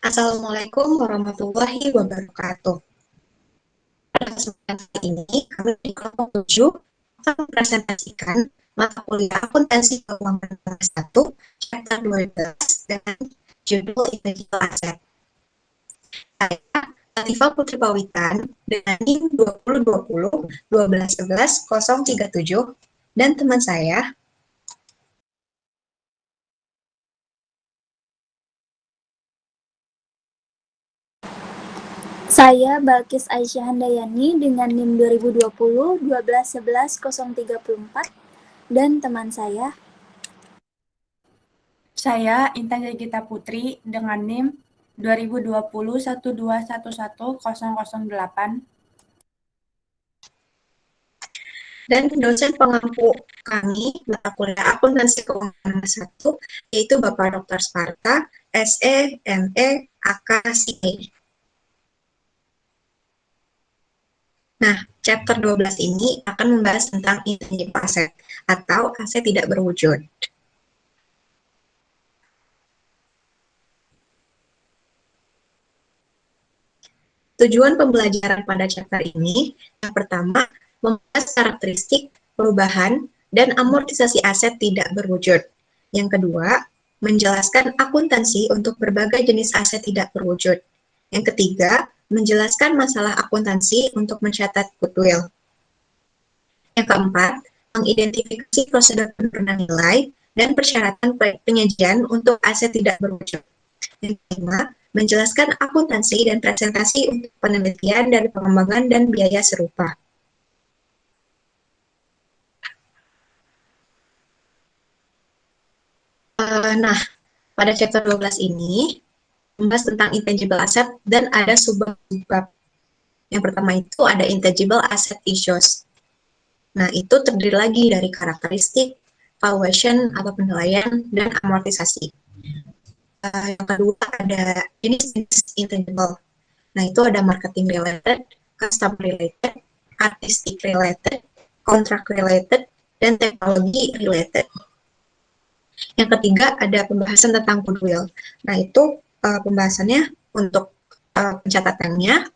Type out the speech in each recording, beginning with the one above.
Assalamualaikum warahmatullahi wabarakatuh. Pada kesempatan kali ini, kami di kelompok 7 akan mempresentasikan mata kuliah akuntansi keuangan kelas 1, chapter 12 dengan judul Intangible Asset. Saya, Latifa Putri Pawitan, dengan NIM 2020-1211-037, dan teman saya, Saya Balkis Aisyah Handayani dengan NIM 2020-1211-034 dan teman saya. Saya Intan Jagita Putri dengan NIM 2020-1211-008. Dan dosen pengampu kami mata kuliah akuntansi keuangan 1 yaitu Bapak Dr. Sparta, SE, ME, AK, CA. Nah, chapter 12 ini akan membahas tentang intangible asset atau aset tidak berwujud. Tujuan pembelajaran pada chapter ini, yang pertama, membahas karakteristik, perubahan, dan amortisasi aset tidak berwujud. Yang kedua, menjelaskan akuntansi untuk berbagai jenis aset tidak berwujud. Yang ketiga, menjelaskan masalah akuntansi untuk mencatat goodwill. Yang keempat, mengidentifikasi prosedur penurunan nilai dan persyaratan penyajian untuk aset tidak berwujud. Yang kelima, menjelaskan akuntansi dan presentasi untuk penelitian dan pengembangan dan biaya serupa. Nah, pada chapter 12 ini, membahas tentang intangible asset dan ada subbab. Yang pertama itu ada intangible asset issues. Nah, itu terdiri lagi dari karakteristik, valuation atau penilaian, dan amortisasi. Yang kedua ada jenis intangible. Nah, itu ada marketing related, custom related, artistic related, contract related, dan teknologi related. Yang ketiga ada pembahasan tentang goodwill. Nah, itu pembahasannya untuk pencatatannya,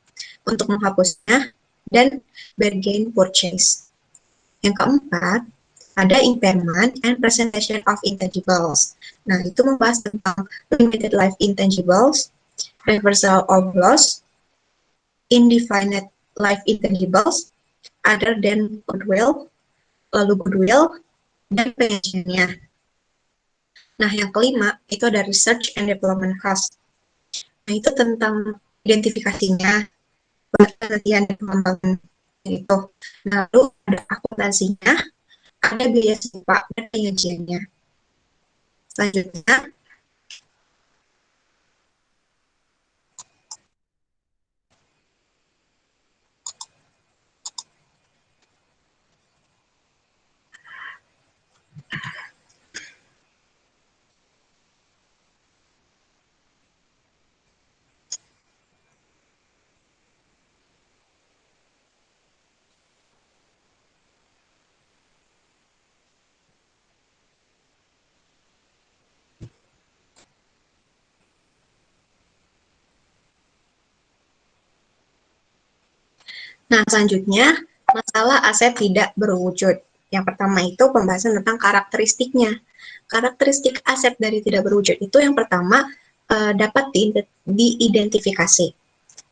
untuk menghapusnya, dan bargain purchase. Yang keempat, ada impairment and presentation of intangibles. Nah, itu membahas tentang limited life intangibles, reversal of loss, indefinite life intangibles, other than goodwill, lalu goodwill, dan penyajiannya. Nah, yang kelima, itu ada research and development cost. Nah, itu tentang identifikasinya, penelitian dan pengembangan itu. Lalu ada akuntansinya, ada biaya serupa dan penyajiannya. Selanjutnya, selanjutnya, masalah aset tidak berwujud. Yang pertama itu pembahasan tentang karakteristiknya. Karakteristik aset dari tidak berwujud itu yang pertama dapat diidentifikasi.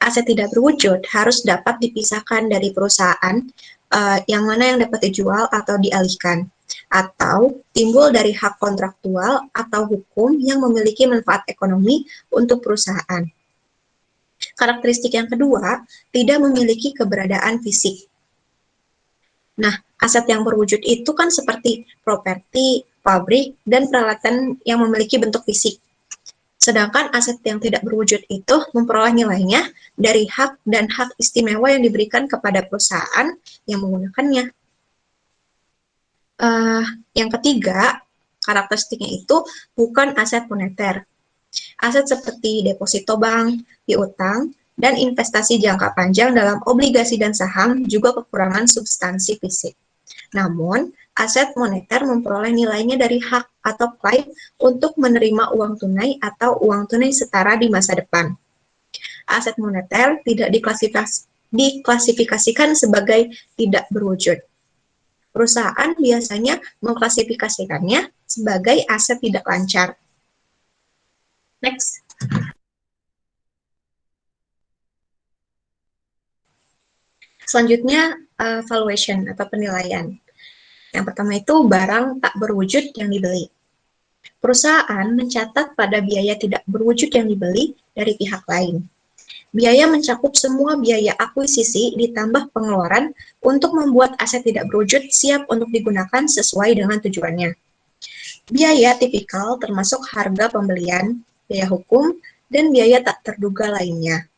Aset tidak berwujud harus dapat dipisahkan dari perusahaan yang mana yang dapat dijual atau dialihkan, atau timbul dari hak kontraktual atau hukum yang memiliki manfaat ekonomi untuk perusahaan. Karakteristik yang kedua, tidak memiliki keberadaan fisik. Nah, aset yang berwujud itu kan seperti properti, pabrik, dan peralatan yang memiliki bentuk fisik. Sedangkan aset yang tidak berwujud itu memperoleh nilainya dari hak dan hak istimewa yang diberikan kepada perusahaan yang menggunakannya. Yang ketiga, karakteristiknya itu bukan aset moneter. Aset seperti deposito bank, piutang, dan investasi jangka panjang dalam obligasi dan saham juga kekurangan substansi fisik. Namun, aset moneter memperoleh nilainya dari hak atau klaim untuk menerima uang tunai atau uang tunai setara di masa depan. Aset moneter tidak diklasifikasikan sebagai tidak berwujud. Perusahaan biasanya mengklasifikasikannya sebagai aset tidak lancar. Next. Selanjutnya, valuation atau penilaian. Yang pertama itu barang tak berwujud yang dibeli. Perusahaan mencatat pada biaya tidak berwujud yang dibeli dari pihak lain. Biaya mencakup semua biaya akuisisi ditambah pengeluaran untuk membuat aset tidak berwujud siap untuk digunakan sesuai dengan tujuannya. Biaya tipikal termasuk harga pembelian, biaya hukum, dan biaya tak terduga lainnya.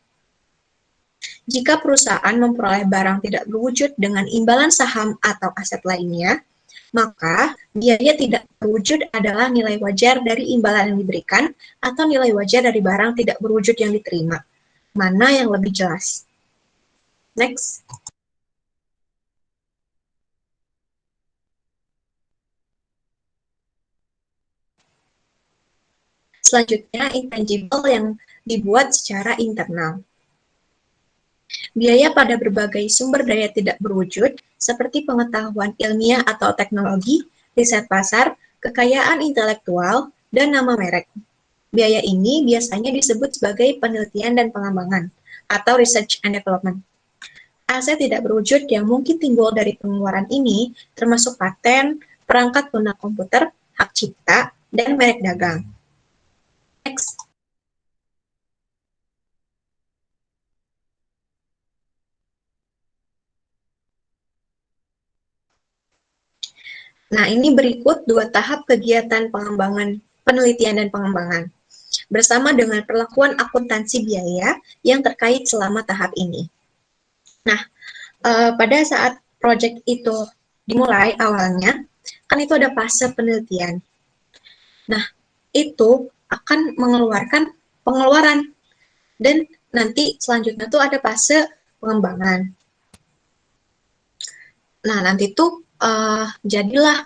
Jika perusahaan memperoleh barang tidak berwujud dengan imbalan saham atau aset lainnya, maka biaya tidak berwujud adalah nilai wajar dari imbalan yang diberikan atau nilai wajar dari barang tidak berwujud yang diterima. Mana yang lebih jelas? Next. Selanjutnya, intangible yang dibuat secara internal. Biaya pada berbagai sumber daya tidak berwujud, seperti pengetahuan ilmiah atau teknologi, riset pasar, kekayaan intelektual, dan nama merek. Biaya ini biasanya disebut sebagai penelitian dan pengembangan, atau research and development. Aset tidak berwujud yang mungkin timbul dari pengeluaran ini termasuk paten, perangkat lunak komputer, hak cipta, dan merek dagang. Next. Nah, ini berikut 2 tahap kegiatan pengembangan, penelitian dan pengembangan, bersama dengan perlakuan akuntansi biaya yang terkait selama tahap ini. Nah, pada saat proyek itu dimulai awalnya, kan itu ada fase penelitian. Nah, itu akan mengeluarkan pengeluaran, dan nanti selanjutnya tuh ada fase pengembangan. Nah, nanti tuh jadilah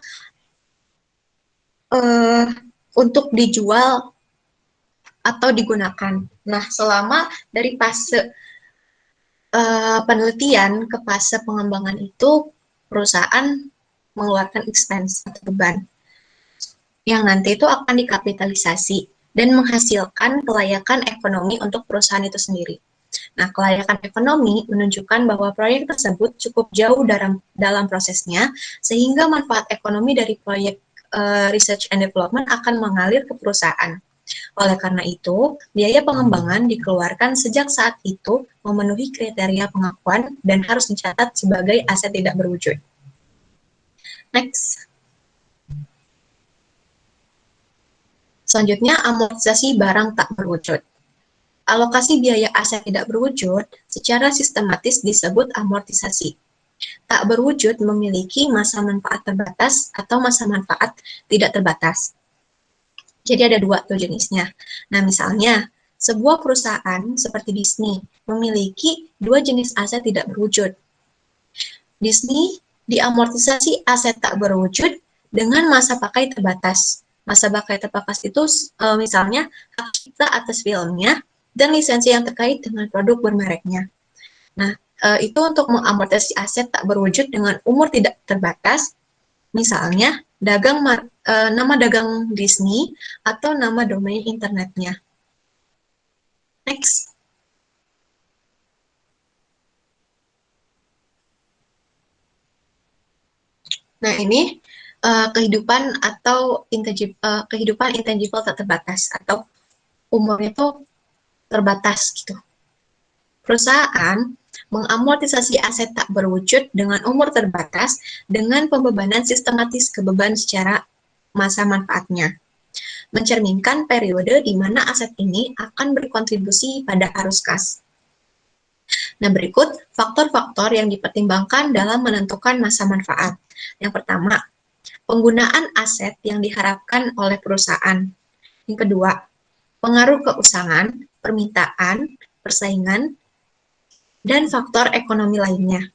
untuk dijual atau digunakan. Nah, selama dari fase penelitian ke fase pengembangan itu, perusahaan mengeluarkan expense atau beban yang nanti itu akan dikapitalisasi dan menghasilkan kelayakan ekonomi untuk perusahaan itu sendiri. Nah, kelayakan ekonomi menunjukkan bahwa proyek tersebut cukup jauh dalam prosesnya, sehingga manfaat ekonomi dari proyek research and development akan mengalir ke perusahaan. Oleh karena itu, biaya pengembangan dikeluarkan sejak saat itu memenuhi kriteria pengakuan dan harus dicatat sebagai aset tidak berwujud. Next. Selanjutnya, amortisasi barang tak berwujud. Alokasi biaya aset tidak berwujud secara sistematis disebut amortisasi. Tak berwujud memiliki masa manfaat terbatas atau masa manfaat tidak terbatas. Jadi ada 2 tuh jenisnya. Nah, misalnya, sebuah perusahaan seperti Disney memiliki 2 jenis aset tidak berwujud. Disney diamortisasi aset tak berwujud dengan masa pakai terbatas. Masa pakai terbatas itu misalnya hak cipta atas filmnya dan lisensi yang terkait dengan produk bermereknya. Nah, itu untuk mengamortisasi aset tak berwujud dengan umur tidak terbatas, misalnya nama dagang Disney atau nama domain internetnya. Next. Nah, ini kehidupan intangible tak terbatas atau umurnya itu terbatas gitu. Perusahaan mengamortisasi aset tak berwujud dengan umur terbatas dengan pembebanan sistematis ke beban secara masa manfaatnya, mencerminkan periode di mana aset ini akan berkontribusi pada arus kas. Nah, berikut faktor-faktor yang dipertimbangkan dalam menentukan masa manfaat. Yang pertama, penggunaan aset yang diharapkan oleh perusahaan. Yang kedua, pengaruh keusangan, permintaan, persaingan, dan faktor ekonomi lainnya.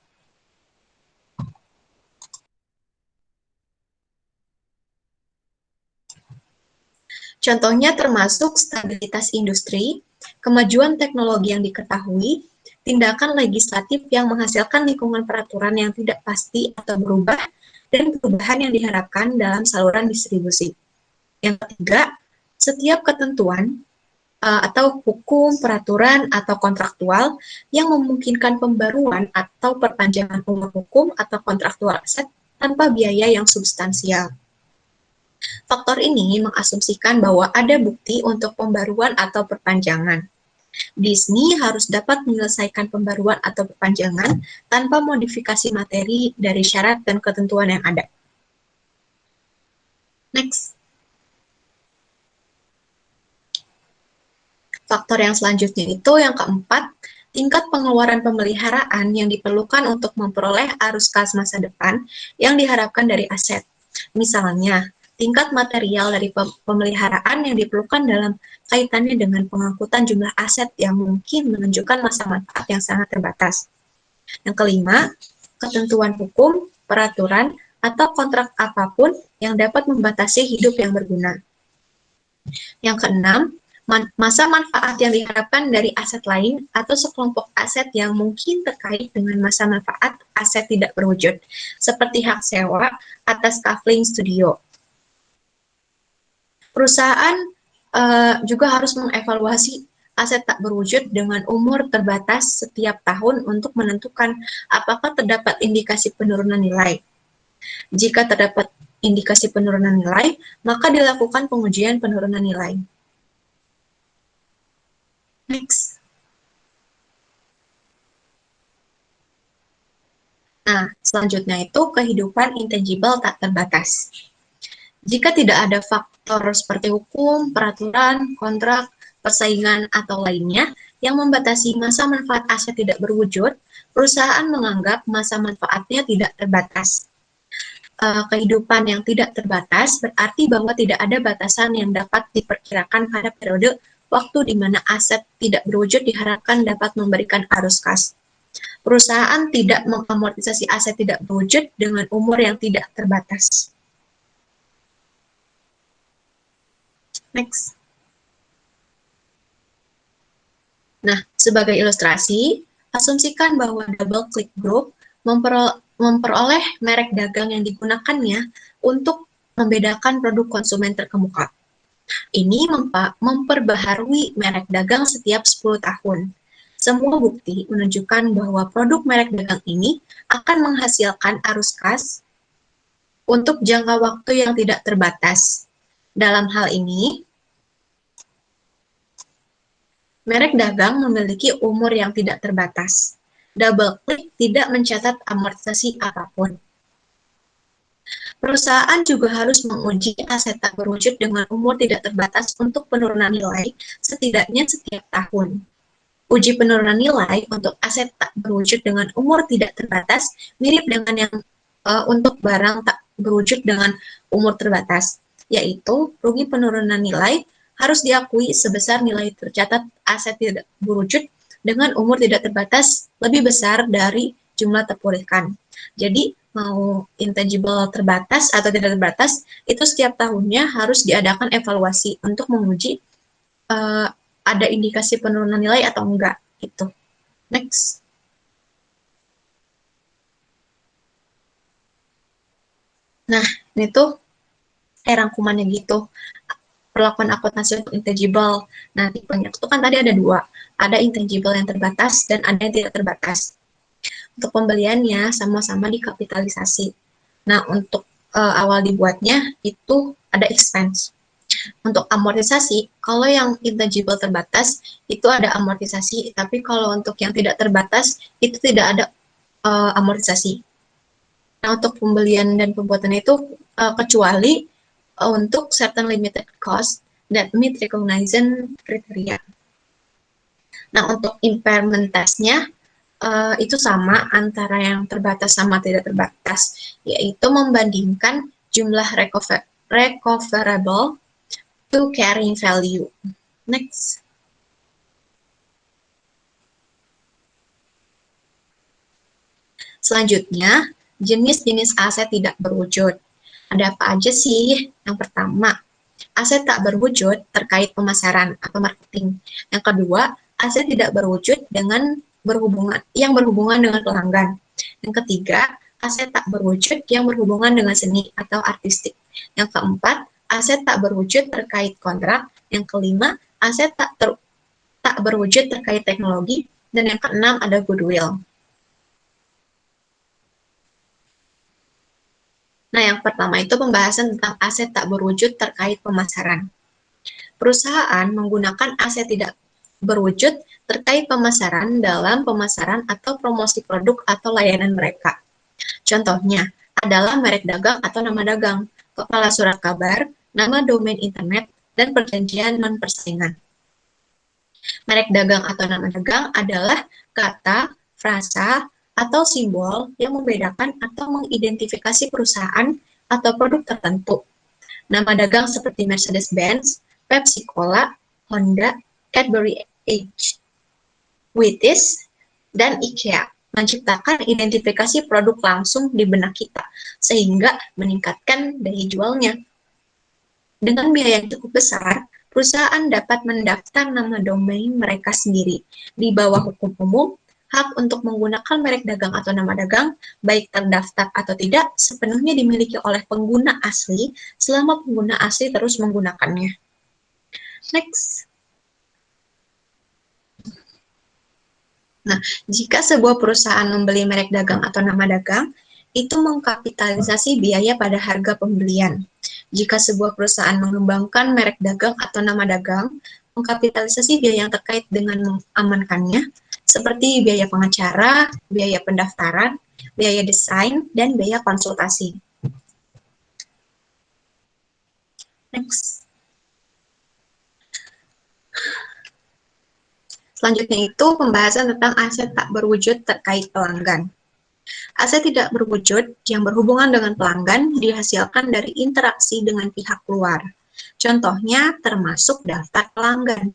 Contohnya termasuk stabilitas industri, kemajuan teknologi yang diketahui, tindakan legislatif yang menghasilkan lingkungan peraturan yang tidak pasti atau berubah, dan perubahan yang diharapkan dalam saluran distribusi. Yang ketiga, setiap ketentuan atau hukum, peraturan, atau kontraktual yang memungkinkan pembaruan atau perpanjangan umur hukum atau kontraktual aset tanpa biaya yang substansial. Faktor ini mengasumsikan bahwa ada bukti untuk pembaruan atau perpanjangan. Disney harus dapat menyelesaikan pembaruan atau perpanjangan tanpa modifikasi materi dari syarat dan ketentuan yang ada. Next. Faktor yang selanjutnya itu yang keempat, tingkat pengeluaran pemeliharaan yang diperlukan untuk memperoleh arus kas masa depan yang diharapkan dari aset. Misalnya, tingkat material dari pemeliharaan yang diperlukan dalam kaitannya dengan pengangkutan jumlah aset yang mungkin menunjukkan masa manfaat yang sangat terbatas. Yang kelima, ketentuan hukum, peraturan, atau kontrak apapun yang dapat membatasi hidup yang berguna. Yang keenam, masa manfaat yang diharapkan dari aset lain atau sekelompok aset yang mungkin terkait dengan masa manfaat aset tidak berwujud, seperti hak sewa atas Kavling Studio. Perusahaan juga harus mengevaluasi aset tak berwujud dengan umur terbatas setiap tahun untuk menentukan apakah terdapat indikasi penurunan nilai. Jika terdapat indikasi penurunan nilai, maka dilakukan pengujian penurunan nilai. Next. Nah, selanjutnya itu kehidupan intangible tak terbatas. Jika tidak ada faktor seperti hukum, peraturan, kontrak, persaingan, atau lainnya yang membatasi masa manfaat aset tidak berwujud, perusahaan menganggap masa manfaatnya tidak terbatas. Kehidupan yang tidak terbatas berarti bahwa tidak ada batasan yang dapat diperkirakan pada periode waktu di mana aset tidak berwujud diharapkan dapat memberikan arus kas. Perusahaan tidak mengamortisasi aset tidak berwujud dengan umur yang tidak terbatas. Next. Nah, sebagai ilustrasi, asumsikan bahwa Double Click Group memperoleh merek dagang yang digunakannya untuk membedakan produk konsumen terkemuka. Ini memperbaharui merek dagang setiap 10 tahun. Semua bukti menunjukkan bahwa produk merek dagang ini akan menghasilkan arus kas untuk jangka waktu yang tidak terbatas. Dalam hal ini, merek dagang memiliki umur yang tidak terbatas. Double Click tidak mencatat amortisasi apapun. Perusahaan juga harus menguji aset tak berwujud dengan umur tidak terbatas untuk penurunan nilai setidaknya setiap tahun. Uji penurunan nilai untuk aset tak berwujud dengan umur tidak terbatas mirip dengan yang untuk barang tak berwujud dengan umur terbatas, yaitu rugi penurunan nilai harus diakui sebesar nilai tercatat aset tidak berwujud dengan umur tidak terbatas lebih besar dari jumlah terpulihkan. Jadi, mau intangible terbatas atau tidak terbatas, itu setiap tahunnya harus diadakan evaluasi untuk menguji ada indikasi penurunan nilai atau enggak. Gitu. Next. Nah, ini tuh rangkumannya gitu. Perlakuan akuntansi untuk intangible. Nah, tipenya itu kan tadi ada dua. Ada intangible yang terbatas dan ada yang tidak terbatas. Untuk pembeliannya sama-sama dikapitalisasi. Nah, untuk awal dibuatnya itu ada expense. Untuk amortisasi, kalau yang intangible terbatas itu ada amortisasi, tapi kalau untuk yang tidak terbatas itu tidak ada amortisasi. Nah, untuk pembelian dan pembuatan itu kecuali untuk certain limited cost that meet recognized criteria. Nah, untuk impairment test-nya itu sama antara yang terbatas sama tidak terbatas, yaitu membandingkan jumlah recoverable to carrying value. Next. Selanjutnya, jenis-jenis aset tidak berwujud. Ada apa aja sih? Yang pertama, aset tak berwujud terkait pemasaran atau marketing. Yang kedua, aset tidak berwujud yang berhubungan dengan pelanggan. Yang ketiga, aset tak berwujud yang berhubungan dengan seni atau artistik. Yang keempat, aset tak berwujud terkait kontrak. Yang kelima, aset tak berwujud terkait teknologi. Dan yang keenam ada goodwill. Nah, yang pertama itu pembahasan tentang aset tak berwujud terkait pemasaran. Perusahaan menggunakan aset tidak berwujud terkait pemasaran dalam pemasaran atau promosi produk atau layanan mereka. Contohnya adalah merek dagang atau nama dagang, kepala surat kabar, nama domain internet, dan perjanjian non-persaingan. Merek dagang atau nama dagang adalah kata, frasa, atau simbol yang membedakan atau mengidentifikasi perusahaan atau produk tertentu. Nama dagang seperti Mercedes-Benz, Pepsi Cola, Honda, Cadbury Age, Wheaties, dan IKEA menciptakan identifikasi produk langsung di benak kita, sehingga meningkatkan daya jualnya. Dengan biaya yang cukup besar, perusahaan dapat mendaftar nama domain mereka sendiri. Di bawah hukum umum, hak untuk menggunakan merek dagang atau nama dagang, baik terdaftar atau tidak, sepenuhnya dimiliki oleh pengguna asli selama pengguna asli terus menggunakannya. Next. Nah, jika sebuah perusahaan membeli merek dagang atau nama dagang, itu mengkapitalisasi biaya pada harga pembelian. Jika sebuah perusahaan mengembangkan merek dagang atau nama dagang, mengkapitalisasi biaya yang terkait dengan mengamankannya, seperti biaya pengacara, biaya pendaftaran, biaya desain, dan biaya konsultasi. Next. Selanjutnya itu pembahasan tentang aset tak berwujud terkait pelanggan. Aset tidak berwujud yang berhubungan dengan pelanggan dihasilkan dari interaksi dengan pihak luar. Contohnya termasuk daftar pelanggan,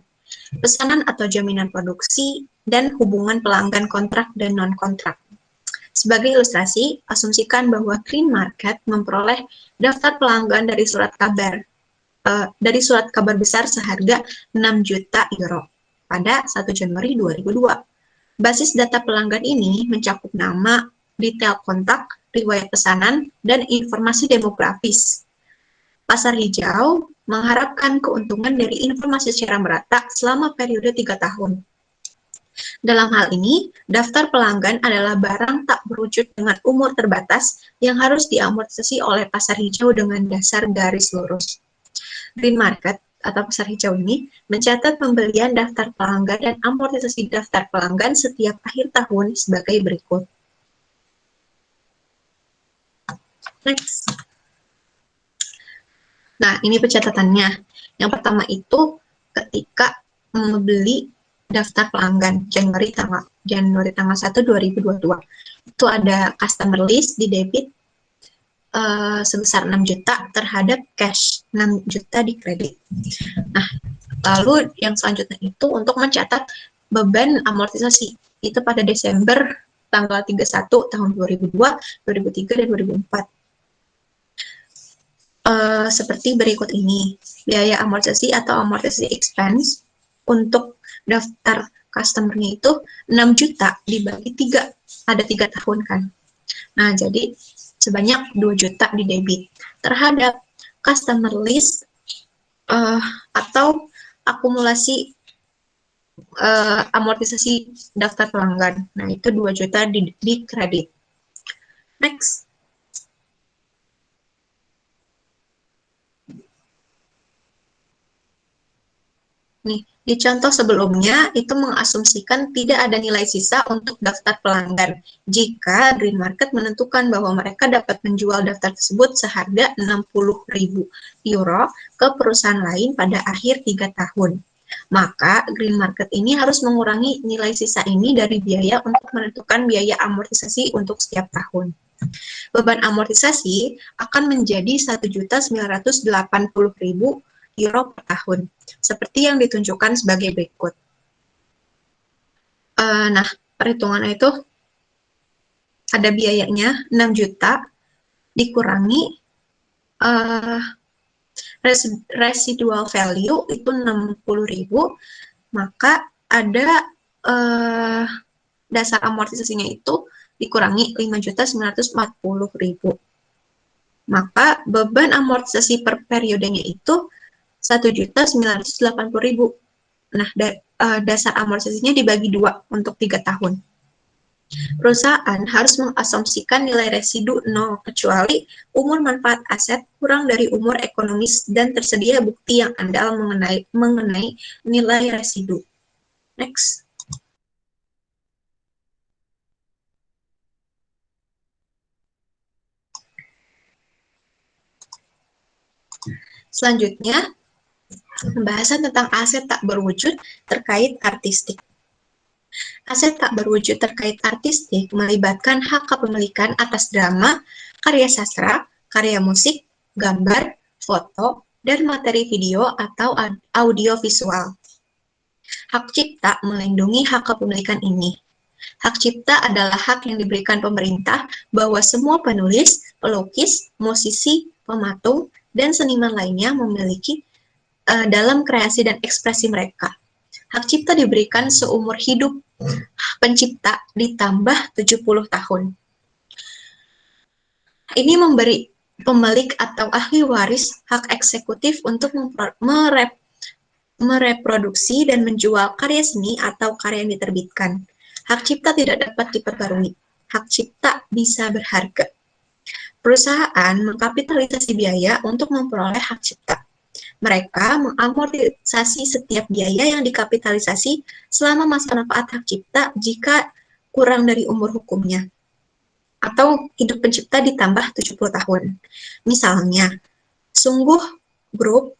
pesanan atau jaminan produksi, dan hubungan pelanggan kontrak dan non-kontrak. Sebagai ilustrasi, asumsikan bahwa Green Market memperoleh daftar pelanggan dari surat kabar besar seharga 6 juta euro pada 1 Januari 2002. Basis data pelanggan ini mencakup nama, detail kontak, riwayat pesanan, dan informasi demografis. Pasar hijau mengharapkan keuntungan dari informasi secara merata selama periode 3 tahun. Dalam hal ini, daftar pelanggan adalah barang tak berwujud dengan umur terbatas yang harus diamortisasi oleh pasar hijau dengan dasar garis lurus. Green Market atau pasar hijau ini mencatat pembelian daftar pelanggan dan amortisasi daftar pelanggan setiap akhir tahun sebagai berikut. Next. Nah, ini pencatatannya. Yang pertama itu ketika membeli daftar pelanggan Januari tanggal 1 2022. Itu ada customer list di debit sebesar 6 juta terhadap cash 6 juta di kredit. Nah, lalu yang selanjutnya itu untuk mencatat beban amortisasi itu pada Desember tanggal 31 tahun 2002, 2003, dan 2004. Seperti berikut ini, biaya amortisasi atau amortisasi expense untuk daftar customer-nya itu 6 juta dibagi 3, ada 3 tahun kan. Nah, jadi sebanyak 2 juta di debit terhadap customer list atau akumulasi amortisasi daftar pelanggan. Nah, itu 2 juta di kredit. Next. Nih, di contoh sebelumnya itu mengasumsikan tidak ada nilai sisa untuk daftar pelanggan jika Green Market menentukan bahwa mereka dapat menjual daftar tersebut seharga 60.000 euro ke perusahaan lain pada akhir 3 tahun. Maka Green Market ini harus mengurangi nilai sisa ini dari biaya untuk menentukan biaya amortisasi untuk setiap tahun. Beban amortisasi akan menjadi 1.980.000 euro per tahun, seperti yang ditunjukkan sebagai berikut. Nah, perhitungannya itu ada biayanya 6 juta dikurangi residual value itu 60.000, maka ada dasar amortisasinya itu dikurangi 5.940.000. Maka beban amortisasi per periodenya itu 1.980.000. Nah, dasar amortisasinya dibagi 2 untuk 3 tahun. Perusahaan harus mengasumsikan nilai residu 0 kecuali umur manfaat aset kurang dari umur ekonomis dan tersedia bukti yang andal mengenai nilai residu. Next. Selanjutnya, pembahasan tentang aset tak berwujud terkait artistik. Aset tak berwujud terkait artistik melibatkan hak kepemilikan atas drama, karya sastra, karya musik, gambar, foto, dan materi video atau audio visual. Hak cipta melindungi hak kepemilikan ini. Hak cipta adalah hak yang diberikan pemerintah bahwa semua penulis, pelukis, musisi, pematung, dan seniman lainnya memiliki dalam kreasi dan ekspresi mereka. Hak cipta diberikan seumur hidup pencipta ditambah 70 tahun. Ini memberi pemilik atau ahli waris hak eksekutif untuk mereproduksi dan menjual karya seni atau karya yang diterbitkan. Hak cipta tidak dapat diperbarui. Hak cipta bisa berharga. Perusahaan mengkapitalisasi biaya untuk memperoleh hak cipta. Mereka mengamortisasi setiap biaya yang dikapitalisasi selama masa manfaat hak cipta jika kurang dari umur hukumnya, atau hidup pencipta ditambah 70 tahun. Misalnya, Sungguh Group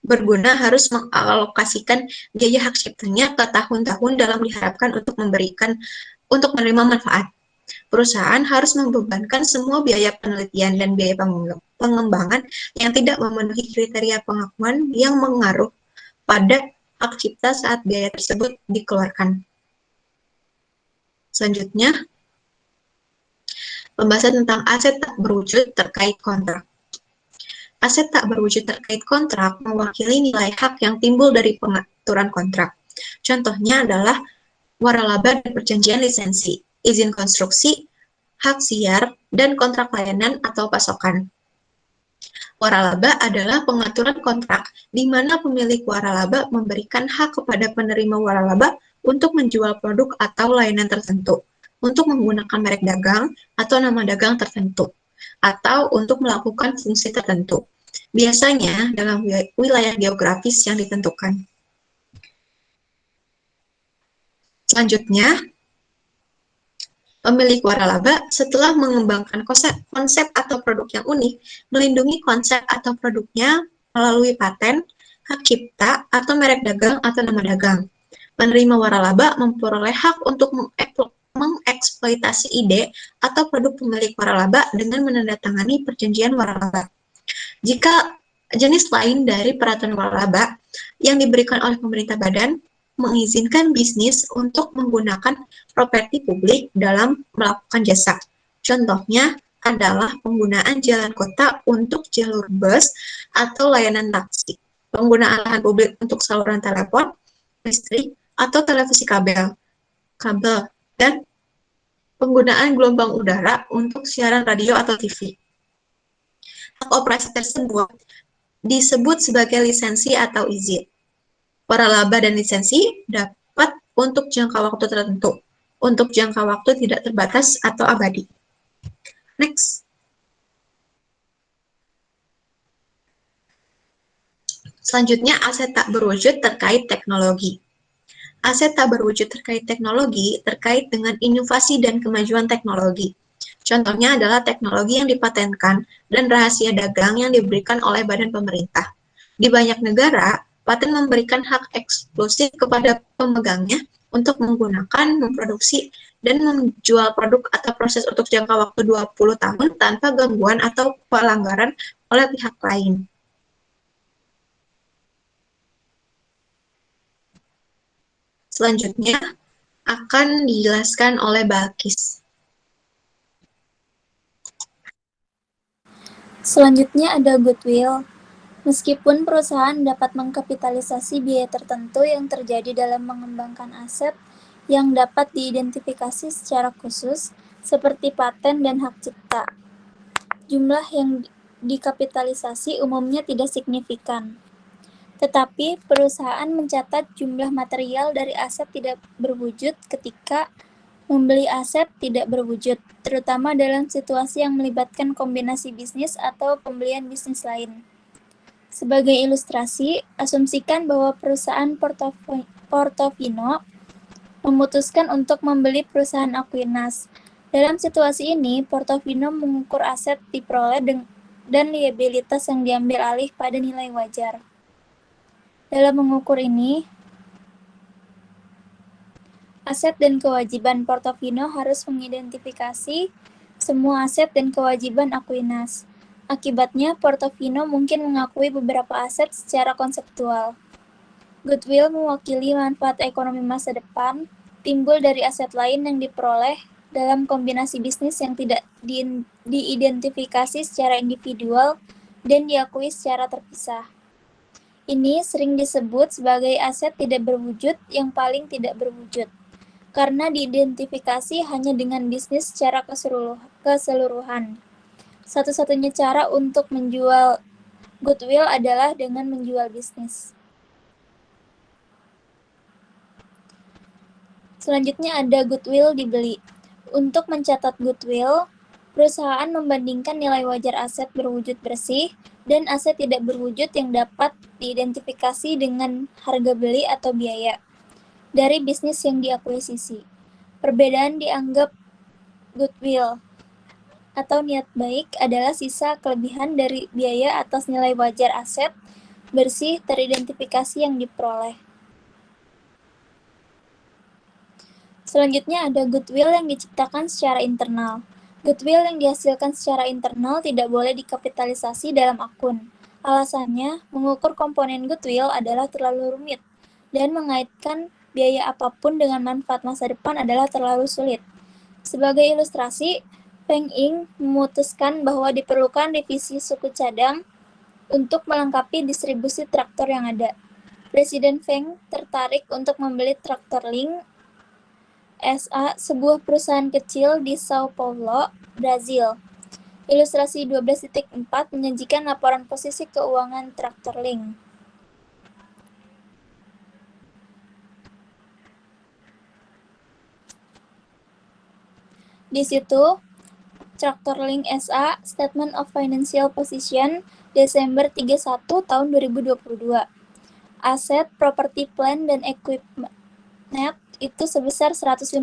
berguna harus mengalokasikan biaya hak ciptanya ke tahun-tahun dalam diharapkan untuk menerima manfaat. Perusahaan harus membebankan semua biaya penelitian dan biaya pengembangan yang tidak memenuhi kriteria pengakuan yang mengaruh pada hak cipta saat biaya tersebut dikeluarkan. Selanjutnya, pembahasan tentang aset tak berwujud terkait kontrak. Aset tak berwujud terkait kontrak mewakili nilai hak yang timbul dari pengaturan kontrak. Contohnya adalah waralaba dan perjanjian lisensi, izin konstruksi, hak siar, dan kontrak layanan atau pasokan. Waralaba adalah pengaturan kontrak di mana pemilik waralaba memberikan hak kepada penerima waralaba untuk menjual produk atau layanan tertentu, untuk menggunakan merek dagang atau nama dagang tertentu, atau untuk melakukan fungsi tertentu, biasanya dalam wilayah geografis yang ditentukan. Selanjutnya, pemilik waralaba setelah mengembangkan konsep atau produk yang unik, melindungi konsep atau produknya melalui paten, hak cipta, atau merek dagang atau nama dagang. Penerima waralaba memperoleh hak untuk mengeksploitasi ide atau produk pemilik waralaba dengan menandatangani perjanjian waralaba. Jika jenis lain dari peraturan waralaba yang diberikan oleh pemerintah badan mengizinkan bisnis untuk menggunakan properti publik dalam melakukan jasa. Contohnya adalah penggunaan jalan kota untuk jalur bus atau layanan taksi, penggunaan lahan publik untuk saluran telepon, listrik, atau televisi kabel, dan penggunaan gelombang udara untuk siaran radio atau TV. Hak operasi tersebut disebut sebagai lisensi atau izin. Waralaba dan lisensi dapat untuk jangka waktu tertentu, untuk jangka waktu tidak terbatas atau abadi. Next. Selanjutnya, aset tak berwujud terkait teknologi. Aset tak berwujud terkait teknologi terkait dengan inovasi dan kemajuan teknologi. Contohnya adalah teknologi yang dipatenkan dan rahasia dagang yang diberikan oleh badan pemerintah. Di banyak negara, paten memberikan hak eksklusif kepada pemegangnya untuk menggunakan, memproduksi, dan menjual produk atau proses untuk jangka waktu 20 tahun tanpa gangguan atau pelanggaran oleh pihak lain. Selanjutnya akan dijelaskan oleh Balkis. Selanjutnya ada goodwill. Meskipun perusahaan dapat mengkapitalisasi biaya tertentu yang terjadi dalam mengembangkan aset yang dapat diidentifikasi secara khusus, seperti paten dan hak cipta, jumlah yang dikapitalisasi umumnya tidak signifikan. Tetapi perusahaan mencatat jumlah material dari aset tidak berwujud ketika membeli aset tidak berwujud, terutama dalam situasi yang melibatkan kombinasi bisnis atau pembelian bisnis lain. Sebagai ilustrasi, asumsikan bahwa perusahaan Portofino memutuskan untuk membeli perusahaan Aquinas. Dalam situasi ini, Portofino mengukur aset diperoleh dan liabilitas yang diambil alih pada nilai wajar. Dalam mengukur ini, aset dan kewajiban Portofino harus mengidentifikasi semua aset dan kewajiban Aquinas. Akibatnya, Portofino mungkin mengakui beberapa aset secara konseptual. Goodwill mewakili manfaat ekonomi masa depan, timbul dari aset lain yang diperoleh dalam kombinasi bisnis yang tidak diidentifikasi secara individual dan diakui secara terpisah. Ini sering disebut sebagai aset tidak berwujud yang paling tidak berwujud, karena diidentifikasi hanya dengan bisnis secara keseluruhan. Satu-satunya cara untuk menjual goodwill adalah dengan menjual bisnis. Selanjutnya ada goodwill dibeli. Untuk mencatat goodwill, perusahaan membandingkan nilai wajar aset berwujud bersih dan aset tidak berwujud yang dapat diidentifikasi dengan harga beli atau biaya dari bisnis yang diakuisisi. Perbedaan dianggap goodwill atau niat baik adalah sisa kelebihan dari biaya atas nilai wajar aset bersih teridentifikasi yang diperoleh. Selanjutnya ada goodwill yang diciptakan secara internal. Goodwill yang dihasilkan secara internal tidak boleh dikapitalisasi dalam akun. Alasannya, mengukur komponen goodwill adalah terlalu rumit, dan mengaitkan biaya apapun dengan manfaat masa depan adalah terlalu sulit. Sebagai ilustrasi, Feng Ying memutuskan bahwa diperlukan divisi suku cadang untuk melengkapi distribusi traktor yang ada. Presiden Feng tertarik untuk membeli Traktor Link SA, sebuah perusahaan kecil di Sao Paulo, Brazil. Ilustrasi 12.4 menyajikan laporan posisi keuangan Traktor Link. Di situ, Traktor Link SA, Statement of Financial Position, Desember 31 tahun 2022. Aset, property, plant, dan equipment net itu sebesar 153.000,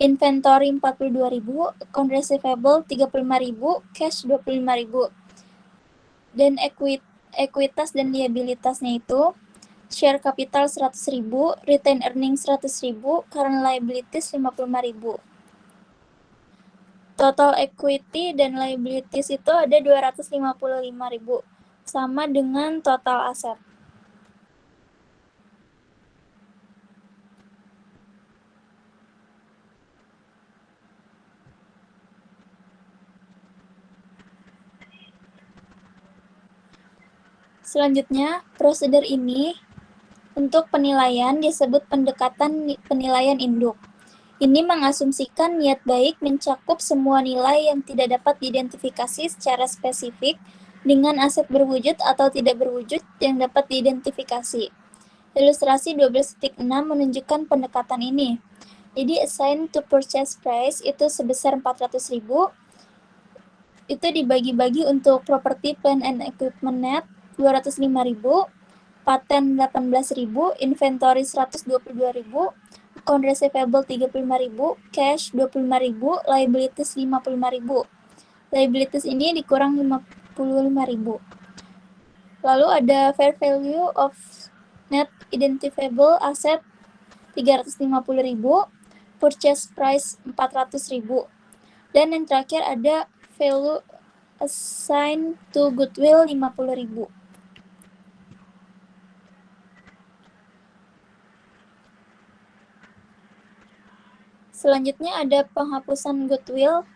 inventory 42.000, account receivable 35.000, cash 25.000. Dan ekuitas dan liabilitasnya itu share capital 100.000, retain earnings 100.000, current liabilities 55.000. Total equity dan liabilities itu ada 255.000, sama dengan total aset. Selanjutnya, prosedur ini untuk penilaian disebut pendekatan penilaian induk. Ini mengasumsikan niat baik mencakup semua nilai yang tidak dapat diidentifikasi secara spesifik dengan aset berwujud atau tidak berwujud yang dapat diidentifikasi. Ilustrasi 12.6 menunjukkan pendekatan ini. Jadi assign to purchase price itu sebesar 400.000, itu dibagi-bagi untuk property, plant, and equipment net 205.000, paten 18.000, inventory 122.000, account receivable 35.000, cash 25.000, liabilities 55.000. Liabilities ini dikurang 55.000. Lalu ada fair value of net identifiable asset 350.000, purchase price 400.000. Dan yang terakhir ada value assigned to goodwill 50.000. Selanjutnya ada penghapusan goodwill.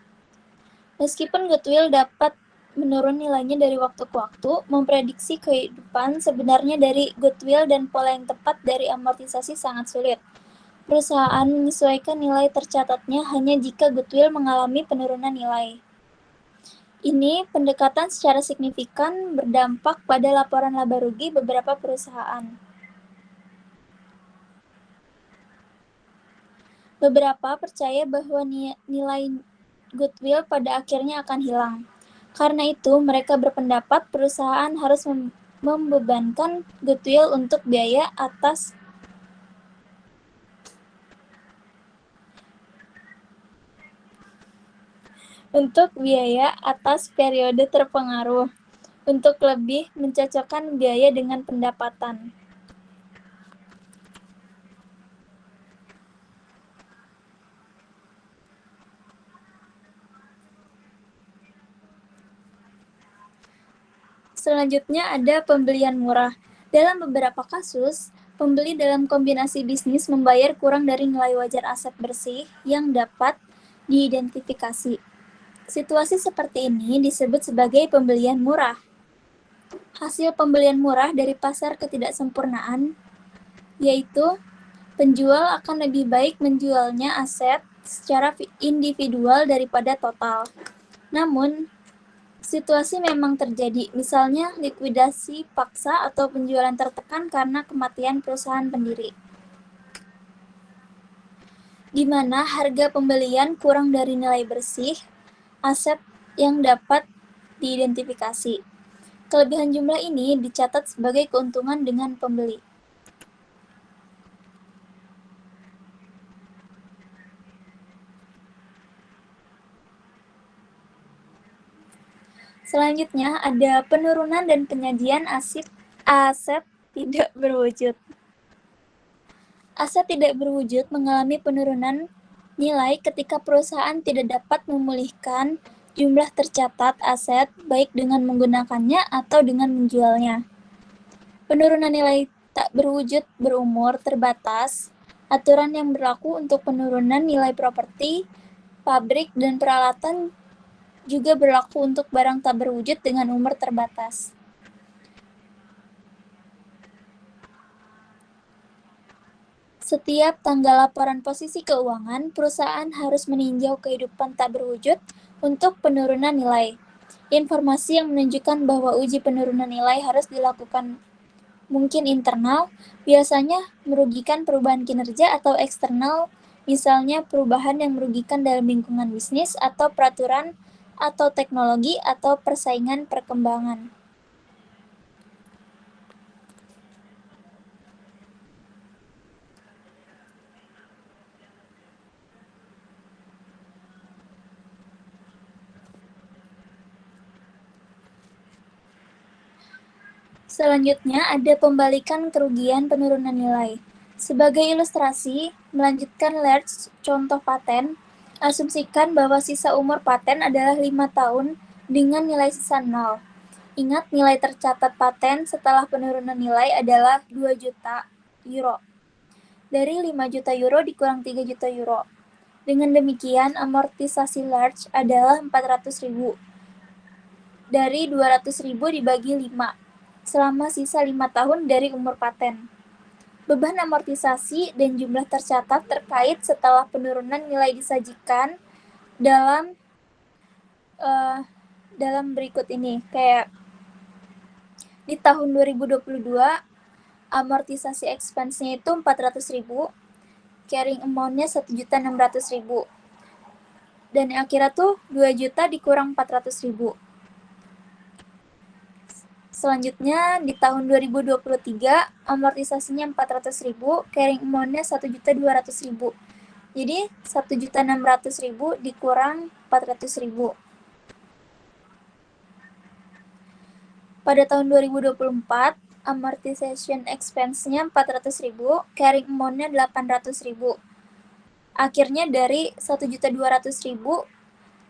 Meskipun goodwill dapat menurun nilainya dari waktu ke waktu, memprediksi kehidupan sebenarnya dari goodwill dan pola yang tepat dari amortisasi sangat sulit. Perusahaan menyesuaikan nilai tercatatnya hanya jika goodwill mengalami penurunan nilai. Ini pendekatan secara signifikan berdampak pada laporan laba rugi beberapa perusahaan. Beberapa percaya bahwa nilai goodwill pada akhirnya akan hilang. Karena itu, mereka berpendapat perusahaan harus membebankan goodwill untuk biaya atas periode terpengaruh, untuk lebih mencocokkan biaya dengan pendapatan. Selanjutnya ada pembelian murah. Dalam beberapa kasus, pembeli dalam kombinasi bisnis membayar kurang dari nilai wajar aset bersih yang dapat diidentifikasi. Situasi seperti ini disebut sebagai pembelian murah. Hasil pembelian murah dari pasar ketidaksempurnaan, yaitu penjual akan lebih baik menjualnya aset secara individual daripada total. Namun, situasi memang terjadi, misalnya likuidasi paksa atau penjualan tertekan karena kematian perusahaan pendiri, di mana harga pembelian kurang dari nilai bersih aset yang dapat diidentifikasi. Kelebihan jumlah ini dicatat sebagai keuntungan dengan pembeli. Selanjutnya ada penurunan dan penyajian aset tidak berwujud. Aset tidak berwujud mengalami penurunan nilai ketika perusahaan tidak dapat memulihkan jumlah tercatat aset baik dengan menggunakannya atau dengan menjualnya. Penurunan nilai tak berwujud berumur terbatas. Aturan yang berlaku untuk penurunan nilai properti, pabrik, dan peralatan juga berlaku untuk barang tak berwujud dengan umur terbatas. Setiap tanggal laporan posisi keuangan, perusahaan harus meninjau kehidupan tak berwujud untuk penurunan nilai. Informasi yang menunjukkan bahwa uji penurunan nilai harus dilakukan mungkin internal, biasanya merugikan perubahan kinerja, atau eksternal, misalnya perubahan yang merugikan dalam lingkungan bisnis atau peraturan atau teknologi atau persaingan perkembangan. Selanjutnya ada pembalikan kerugian penurunan nilai. Sebagai ilustrasi, melanjutkan Lerch contoh paten, asumsikan bahwa sisa umur paten adalah 5 tahun dengan nilai sisa 0. Ingat, nilai tercatat paten setelah penurunan nilai adalah 2 juta euro. Dari 5 juta euro dikurang 3 juta euro. Dengan demikian, amortisasi Lerch adalah 400.000. Dari 200.000 dibagi 5. Selama sisa 5 tahun dari umur paten. Beban amortisasi dan jumlah tercatat terkait setelah penurunan nilai disajikan dalam berikut ini. Kayak di tahun 2022, amortisasi expense-nya itu 400.000, carrying amount-nya 1.600.000. Dan yang akhirnya tuh 2 juta dikurang 400.000. Selanjutnya, di tahun 2023, amortisasinya 400.000, carrying amount-nya 1.200.000. Jadi, 1.600.000 dikurang 400.000. Pada tahun 2024, amortization expense-nya 400.000, carrying amount-nya 800.000. Akhirnya dari 1.200.000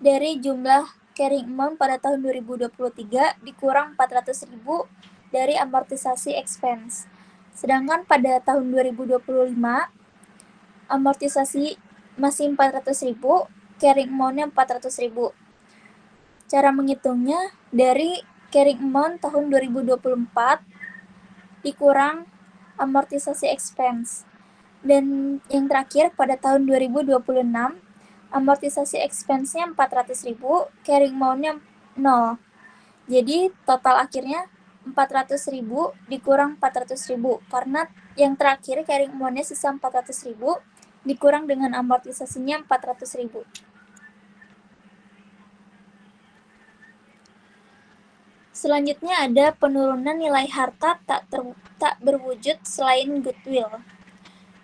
dari jumlah carrying amount pada tahun 2023 dikurang 400.000 dari amortisasi expense. Sedangkan pada tahun 2025, amortisasi masih 400.000, carrying amount-nya 400.000. Cara menghitungnya dari carrying amount tahun 2024 dikurang amortisasi expense. Dan yang terakhir pada tahun 2026, amortisasi expense-nya 400.000, carrying amount-nya 0. Jadi total akhirnya 400.000 dikurang 400.000 karena yang terakhir carrying amount-nya sisa 400.000 dikurang dengan amortisasinya 400.000. Selanjutnya ada penurunan nilai harta tak berwujud selain goodwill.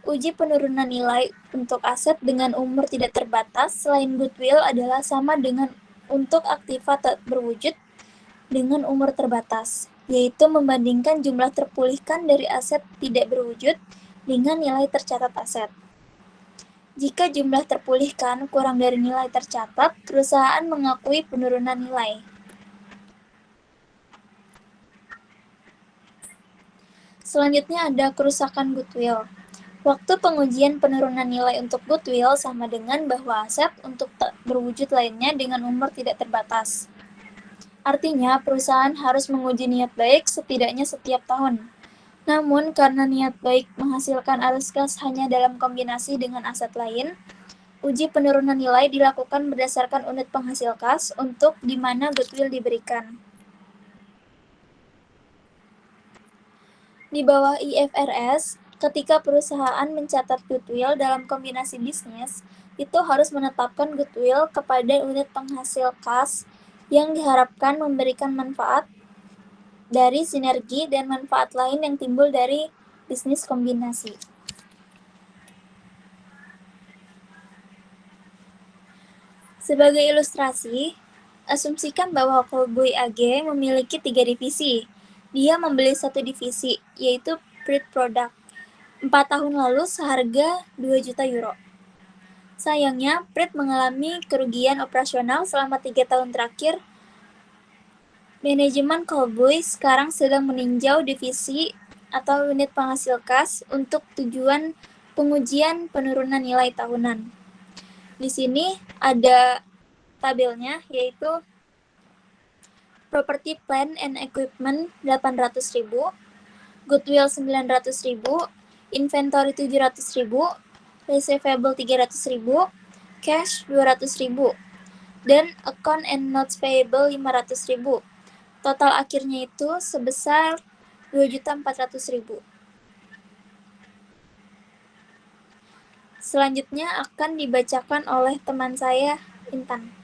Uji penurunan nilai untuk aset dengan umur tidak terbatas selain goodwill adalah sama dengan untuk aktiva tak berwujud dengan umur terbatas, yaitu membandingkan jumlah terpulihkan dari aset tidak berwujud dengan nilai tercatat aset. Jika jumlah terpulihkan kurang dari nilai tercatat, perusahaan mengakui penurunan nilai. Selanjutnya ada kerusakan goodwill. Waktu pengujian penurunan nilai untuk goodwill sama dengan bahwa aset untuk tak berwujud lainnya dengan umur tidak terbatas. Artinya, perusahaan harus menguji niat baik setidaknya setiap tahun. Namun, karena niat baik menghasilkan arus kas hanya dalam kombinasi dengan aset lain, uji penurunan nilai dilakukan berdasarkan unit penghasil kas untuk di mana goodwill diberikan. Di bawah IFRS, ketika perusahaan mencatat goodwill dalam kombinasi bisnis, itu harus menetapkan goodwill kepada unit penghasil kas yang diharapkan memberikan manfaat dari sinergi dan manfaat lain yang timbul dari bisnis kombinasi. Sebagai ilustrasi, asumsikan bahwa Callboy AG memiliki 3 divisi. Dia membeli satu divisi, yaitu Prit Product, 4 tahun lalu seharga 2 juta euro. Sayangnya, Prit mengalami kerugian operasional selama 3 tahun terakhir. Manajemen Callboy sekarang sedang meninjau divisi atau unit penghasil kas untuk tujuan pengujian penurunan nilai tahunan. Di sini ada tabelnya, yaitu Property, Plant and Equipment 800.000, Goodwill 900.000, Inventory 700.000, Receivable 300.000, Cash 200.000, dan Account and Notes Payable 500.000. Total akhirnya itu sebesar 2.400.000. Selanjutnya akan dibacakan oleh teman saya, Intan.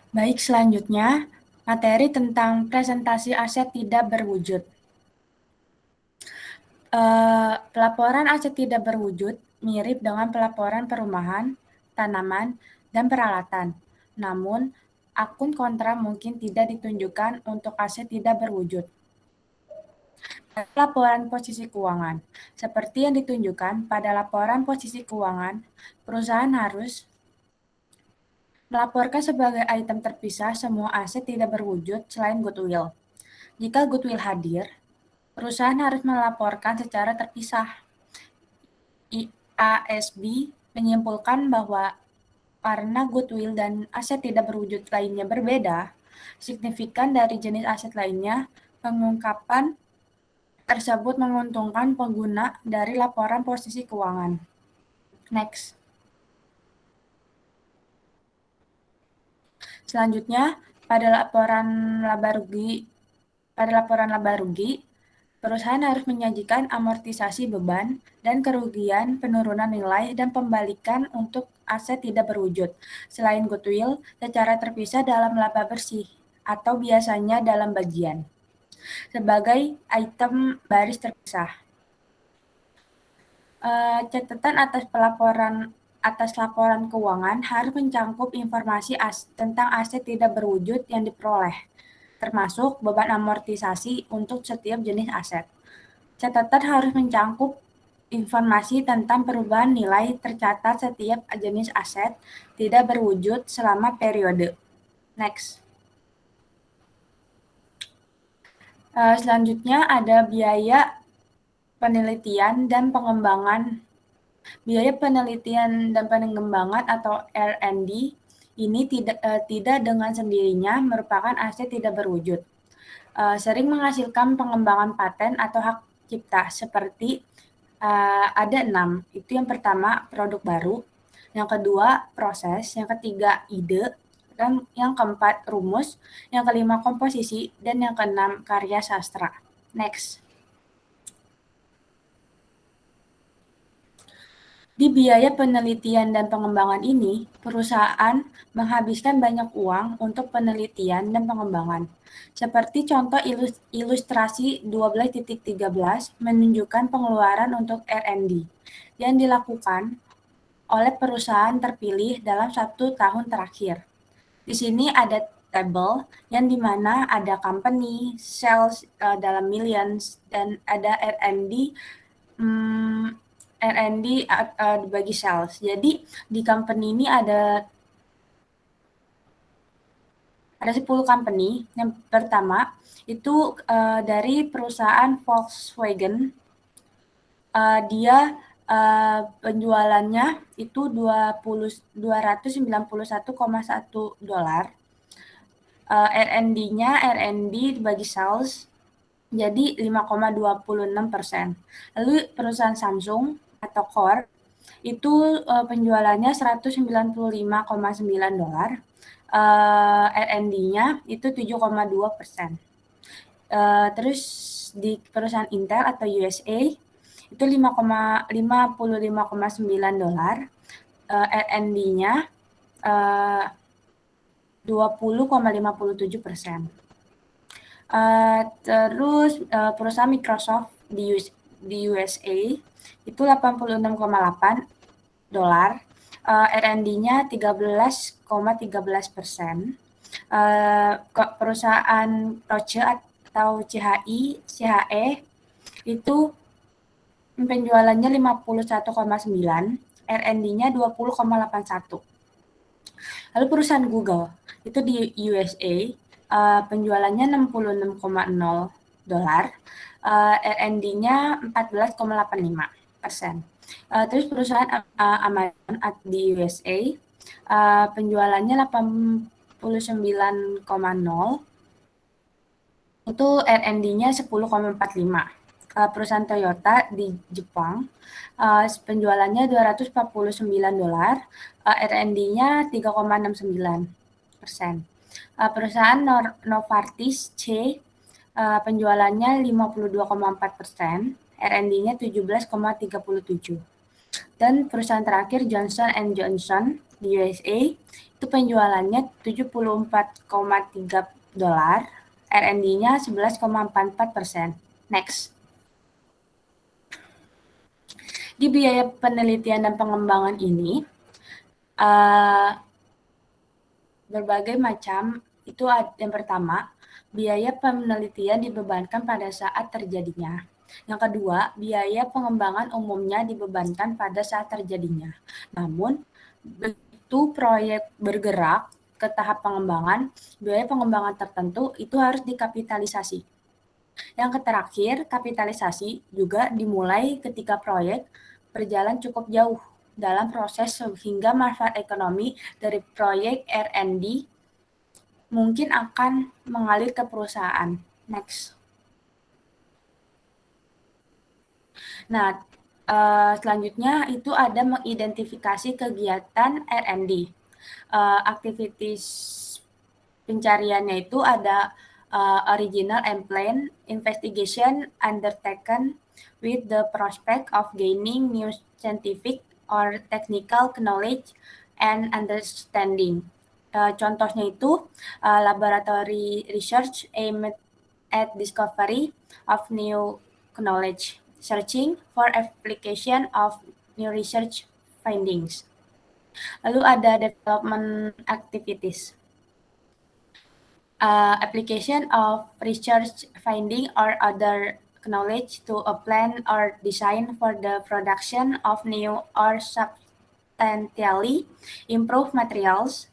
Baik, selanjutnya materi tentang presentasi aset tidak berwujud. Pelaporan aset tidak berwujud mirip dengan pelaporan perumahan, tanaman, dan peralatan. Namun, akun kontra mungkin tidak ditunjukkan untuk aset tidak berwujud. Laporan posisi keuangan. Seperti yang ditunjukkan pada laporan posisi keuangan, perusahaan harus melaporkan sebagai item terpisah semua aset tidak berwujud selain goodwill. Jika goodwill hadir, perusahaan harus melaporkan secara terpisah. IASB menyimpulkan bahwa karena goodwill dan aset tidak berwujud lainnya berbeda, signifikan dari jenis aset lainnya, pengungkapan tersebut menguntungkan pengguna dari laporan posisi keuangan. Next. Selanjutnya, pada laporan laba rugi, perusahaan harus menyajikan amortisasi beban dan kerugian, penurunan nilai, dan pembalikan untuk aset tidak berwujud, selain goodwill, secara terpisah dalam laba bersih, atau biasanya dalam bagian, sebagai item baris terpisah. Catatan atas laporan keuangan harus mencakup informasi tentang aset tidak berwujud yang diperoleh, termasuk beban amortisasi untuk setiap jenis aset. Catatan harus mencakup informasi tentang perubahan nilai tercatat setiap jenis aset tidak berwujud selama periode. Next. Selanjutnya ada biaya penelitian dan pengembangan Biaya penelitian dan pengembangan atau R&D ini tidak dengan sendirinya merupakan aset tidak berwujud. Sering menghasilkan pengembangan paten atau hak cipta seperti ada 6. Itu yang pertama produk baru, yang kedua proses, yang ketiga ide, dan yang keempat rumus, yang kelima komposisi, dan yang keenam karya sastra. Next. Di biaya penelitian dan pengembangan ini, perusahaan menghabiskan banyak uang untuk penelitian dan pengembangan. Seperti contoh ilustrasi 12.13 menunjukkan pengeluaran untuk R&D yang dilakukan oleh perusahaan terpilih dalam 1 tahun terakhir. Di sini ada table yang dimana ada company, sales dalam millions, dan ada R&D bagi sales. Jadi di company ini ada 10 company. Yang pertama itu dari perusahaan Volkswagen. Dia penjualannya itu $291,1. R&D bagi sales jadi 5,26%. Lalu perusahaan Samsung atau Core itu penjualannya $195,9. R&D-nya itu 7,2%. Terus di perusahaan Intel atau USA itu $55,9. R&D-nya 20,57%. Terus perusahaan Microsoft di USA itu $86,8. R&D-nya 13,13%. Perusahaan Roche atau CHE itu penjualannya 51,9, R&D-nya 20,81. Lalu perusahaan Google itu di USA penjualannya $66,0, R&D-nya 14,85%. Terus perusahaan Amazon di USA penjualannya 89,0, itu R&D-nya 10,45. Perusahaan Toyota di Jepang penjualannya $249, R&D-nya 3,69%. Perusahaan Novartis C penjualannya 52,4%, R&D-nya 17,37%. Dan perusahaan terakhir Johnson & Johnson di USA itu penjualannya $74,3, R&D-nya 11,44%. Next. Di biaya penelitian dan pengembangan ini berbagai macam. Itu yang pertama, biaya penelitian dibebankan pada saat terjadinya. Yang kedua, biaya pengembangan umumnya dibebankan pada saat terjadinya. Namun, begitu proyek bergerak ke tahap pengembangan, biaya pengembangan tertentu itu harus dikapitalisasi. Yang terakhir, kapitalisasi juga dimulai ketika proyek berjalan cukup jauh dalam proses sehingga manfaat ekonomi dari proyek R&D mungkin akan mengalir ke perusahaan. Next. Nah, selanjutnya itu ada mengidentifikasi kegiatan R&D. Aktivitas pencariannya itu ada original and planned investigation undertaken with the prospect of gaining new scientific or technical knowledge and understanding. Contohnya itu laboratory research aimed at discovery of new knowledge, searching for application of new research findings. Lalu ada development activities. Application of research finding or other knowledge to a plan or design for the production of new or substantially improved materials,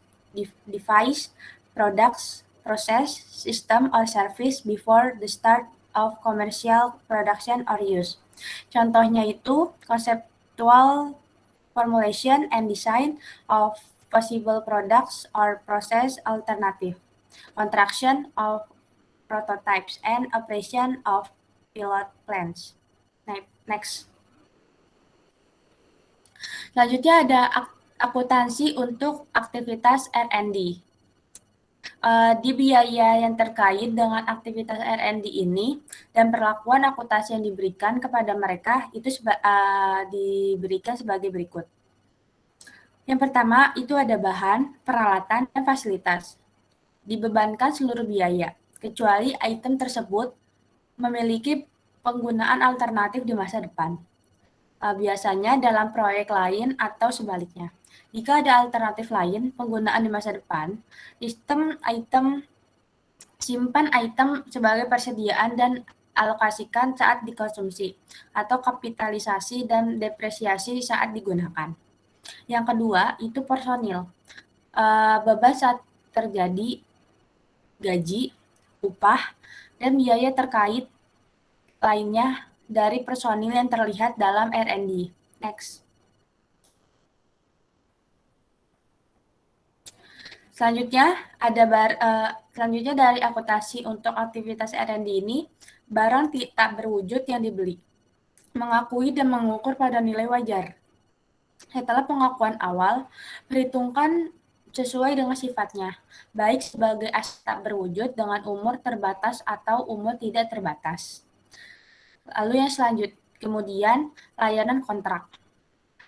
device, products, process, system, or service before the start of commercial production or use. Contohnya itu conceptual formulation and design of possible products or process alternative, construction of prototypes, and operation of pilot plants. Next. Selanjutnya ada akuntansi untuk aktivitas R&D. Di biaya yang terkait dengan aktivitas R&D ini dan perlakuan akuntansi yang diberikan kepada mereka itu diberikan sebagai berikut. Yang pertama itu ada bahan, peralatan, dan fasilitas. Dibebankan seluruh biaya, kecuali item tersebut memiliki penggunaan alternatif di masa depan. Biasanya dalam proyek lain atau sebaliknya. Jika ada alternatif lain penggunaan di masa depan, simpan item sebagai persediaan dan alokasikan saat dikonsumsi, atau kapitalisasi dan depresiasi saat digunakan. Yang kedua, itu personil. Beban saat terjadi gaji, upah, dan biaya terkait lainnya dari personil yang terlihat dalam R&D. Next. Selanjutnya selanjutnya dari akuntansi untuk aktivitas R&D ini, barang tak berwujud yang dibeli, mengakui dan mengukur pada nilai wajar. Setelah pengakuan awal, perhitungkan sesuai dengan sifatnya, baik sebagai aset tak berwujud dengan umur terbatas atau umur tidak terbatas. Lalu yang selanjutnya, kemudian layanan kontrak.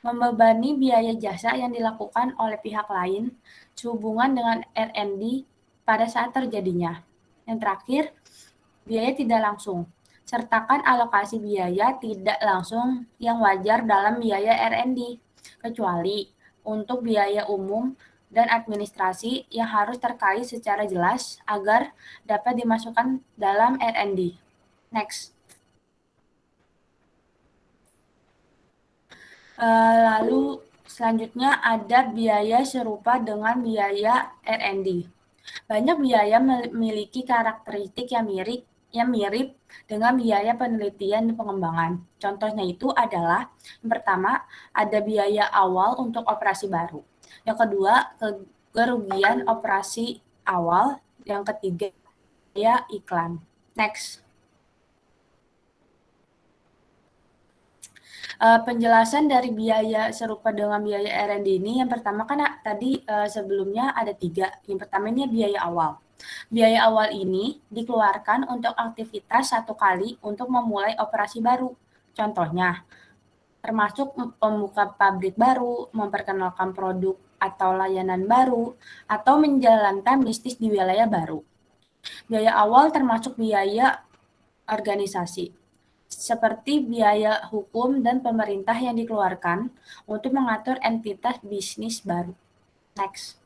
Membebani biaya jasa yang dilakukan oleh pihak lain sehubungan dengan R&D pada saat terjadinya. Yang terakhir, biaya tidak langsung. Sertakan alokasi biaya tidak langsung yang wajar dalam biaya R&D, kecuali untuk biaya umum dan administrasi yang harus terkait secara jelas agar dapat dimasukkan dalam R&D. Next. Lalu selanjutnya ada biaya serupa dengan biaya R&D. Banyak biaya memiliki karakteristik yang mirip dengan biaya penelitian dan pengembangan. Contohnya itu adalah, yang pertama, ada biaya awal untuk operasi baru. Yang kedua, kerugian operasi awal. Yang ketiga, biaya iklan. Next. Penjelasan dari biaya serupa dengan biaya R&D ini, yang pertama kan tadi sebelumnya ada 3. Yang pertama ini biaya awal. Biaya awal ini dikeluarkan untuk aktivitas satu kali untuk memulai operasi baru. Contohnya, termasuk membuka pabrik baru, memperkenalkan produk atau layanan baru, atau menjalankan bisnis di wilayah baru. Biaya awal termasuk biaya organisasi, seperti biaya hukum dan pemerintah yang dikeluarkan untuk mengatur entitas bisnis baru. Next.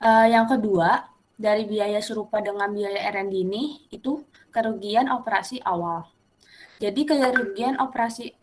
Yang kedua, dari biaya serupa dengan biaya R&D ini, itu kerugian operasi awal. Jadi kerugian operasi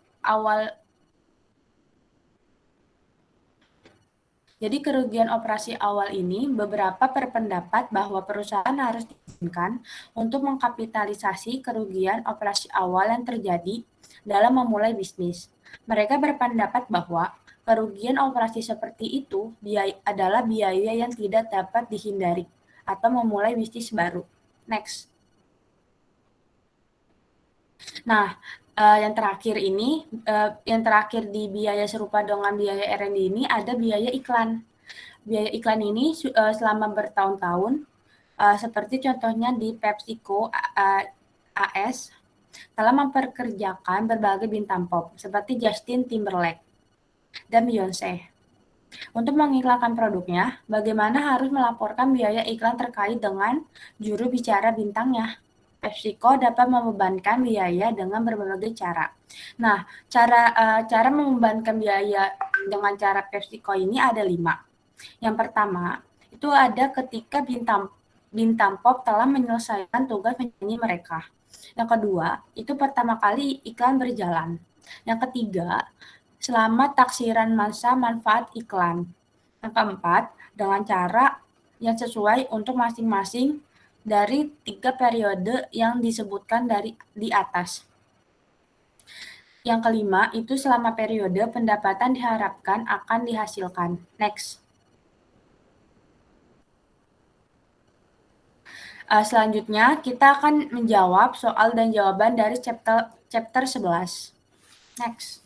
awal ini beberapa berpendapat bahwa perusahaan harus diizinkan untuk mengkapitalisasi kerugian operasi awal yang terjadi dalam memulai bisnis. Mereka berpendapat bahwa kerugian operasi seperti itu adalah biaya yang tidak dapat dihindari atau memulai bisnis baru. Next. Nah, yang terakhir di biaya serupa dengan biaya R&D ini ada biaya iklan. Biaya iklan ini selama bertahun-tahun, seperti contohnya di PepsiCo AS, telah memperkerjakan berbagai bintang pop seperti Justin Timberlake dan Beyonce. Untuk mengiklankan produknya, bagaimana harus melaporkan biaya iklan terkait dengan juru bicara bintangnya. PepsiCo dapat membebankan biaya dengan berbagai cara. Nah, cara membebankan biaya dengan cara PepsiCo ini ada 5. Yang pertama, itu ada ketika bintang pop telah menyelesaikan tugas penyanyi mereka. Yang kedua, itu pertama kali iklan berjalan. Yang ketiga, selama taksiran masa manfaat iklan. Yang keempat, dengan cara yang sesuai untuk masing-masing dari 3 periode yang disebutkan di atas. Yang kelima, itu selama periode pendapatan diharapkan akan dihasilkan. Next. Selanjutnya, kita akan menjawab soal dan jawaban dari chapter 11. Next.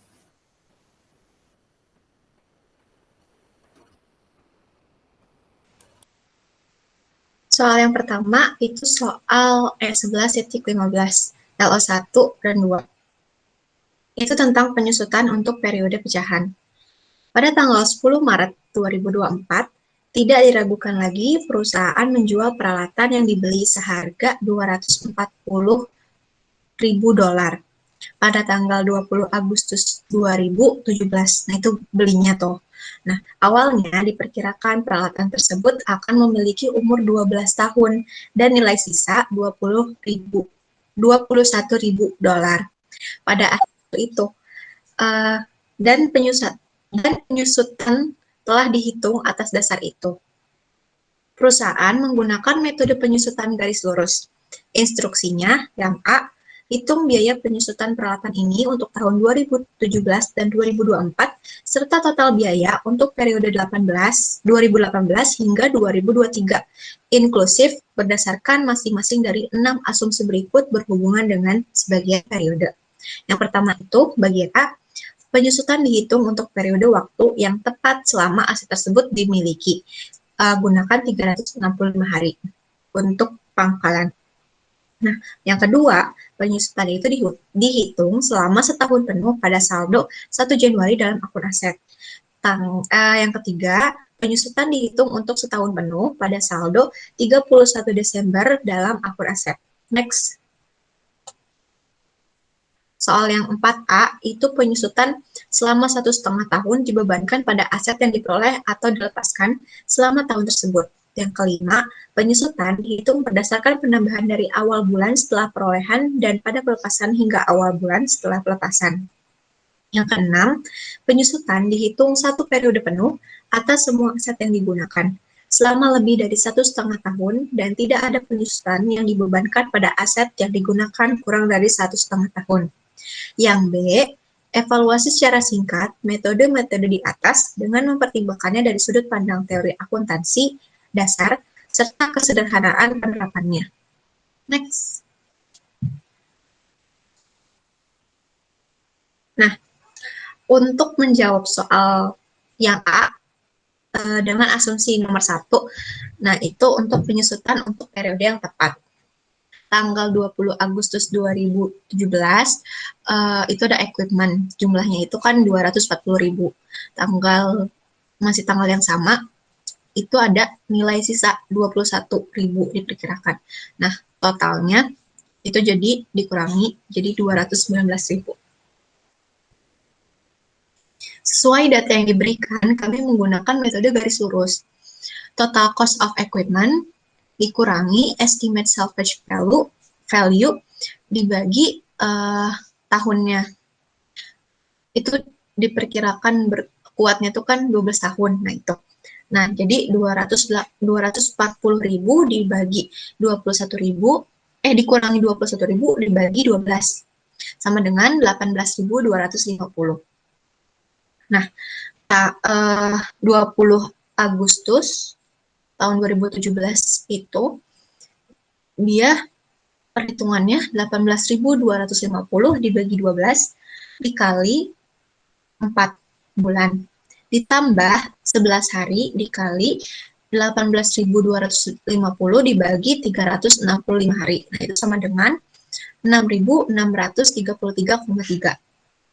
Soal yang pertama itu soal E11.15, LO1 dan 2. Itu tentang penyusutan untuk periode pecahan. Pada tanggal 10 Maret 2024, tidak diragukan lagi perusahaan menjual peralatan yang dibeli seharga $240.000 pada tanggal 20 Agustus 2017. Nah, itu belinya tuh. Nah, awalnya diperkirakan peralatan tersebut akan memiliki umur 12 tahun dan nilai sisa $21.000 pada akhir itu. Dan penyusutan telah dihitung atas dasar itu. Perusahaan menggunakan metode penyusutan garis lurus. Instruksinya yang A, hitung biaya penyusutan peralatan ini untuk tahun 2017 dan 2024, serta total biaya untuk periode 2018 hingga 2023, inklusif berdasarkan masing-masing dari 6 asumsi berikut berhubungan dengan sebagian periode. Yang pertama itu, bagian A, penyusutan dihitung untuk periode waktu yang tepat selama aset tersebut dimiliki. Gunakan 365 hari untuk pangkalan. Nah, yang kedua, penyusutan itu dihitung selama setahun penuh pada saldo 1 Januari dalam akun aset. Yang ketiga, penyusutan dihitung untuk setahun penuh pada saldo 31 Desember dalam akun aset. Next. Soal yang 4A, itu penyusutan selama 1,5 tahun dibebankan pada aset yang diperoleh atau dilepaskan selama tahun tersebut. Yang kelima, penyusutan dihitung berdasarkan penambahan dari awal bulan setelah perolehan dan pada pelepasan hingga awal bulan setelah pelepasan. Yang keenam, penyusutan dihitung satu periode penuh atas semua aset yang digunakan selama lebih dari 1,5 tahun dan tidak ada penyusutan yang dibebankan pada aset yang digunakan kurang dari 1,5 tahun. Yang B, evaluasi secara singkat metode-metode di atas dengan mempertimbangkannya dari sudut pandang teori akuntansi dasar, serta kesederhanaan penerapannya. Next. Nah, untuk menjawab soal yang A, dengan asumsi nomor 1, nah itu untuk penyusutan untuk periode yang tepat. Tanggal 20 Agustus 2017, itu ada equipment, jumlahnya itu kan 240.000. Masih tanggal yang sama, itu ada nilai sisa 21.000 diperkirakan. Nah, totalnya itu jadi dikurangi jadi 219.000. Sesuai data yang diberikan, kami menggunakan metode garis lurus. Total cost of equipment dikurangi estimate salvage value dibagi tahunnya. Itu diperkirakan kuatnya itu kan 12 tahun. Nah, itu. Nah, jadi 240.000 dibagi 21.000, dikurangi 21.000 dibagi 12, sama dengan 18.250. Nah, 20 Agustus tahun 2017 itu, dia perhitungannya 18.250 dibagi 12 dikali 4 bulan. Ditambah 11 hari dikali 18.250 dibagi 365 hari. Nah, itu sama dengan 6.633,3.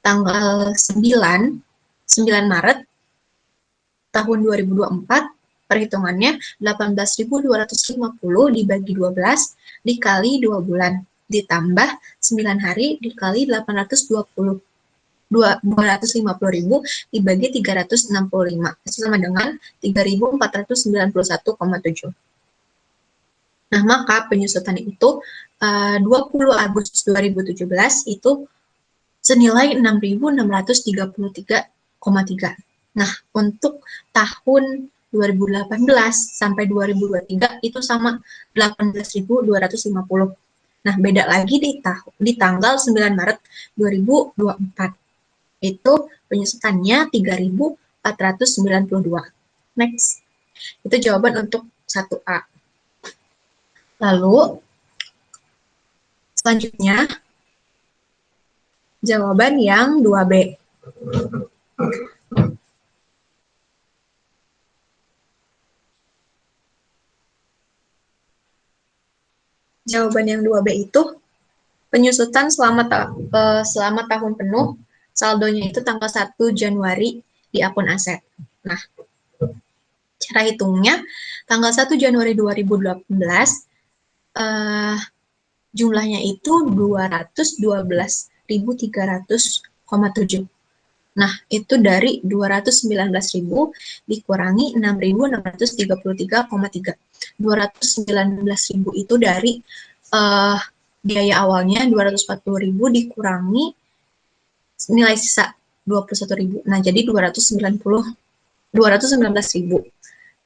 Tanggal 9 Maret tahun 2024, perhitungannya 18.250 dibagi 12 dikali 2 bulan. Ditambah 9 hari dikali 250.000 dibagi 365, itu sama dengan 3.491,7. Nah, maka penyusutan itu 20 Agustus 2017 itu senilai 6.633,3. Nah, untuk tahun 2018 sampai 2023 itu sama 18.250. Nah, beda lagi di tanggal 9 Maret 2024. Itu penyusutannya 3.492. Next. Itu jawaban untuk 1A. Lalu, selanjutnya, jawaban yang 2B. Jawaban yang 2B itu penyusutan selama tahun penuh, saldonya itu tanggal 1 Januari di akun aset. Nah, cara hitungnya, tanggal 1 Januari 2018, jumlahnya itu 212.300,7. Nah, itu dari 219.000 dikurangi 6.633,3. 219.000 itu dari biaya awalnya 240.000 dikurangi nilai sisa 21.000. Nah, jadi 219.000.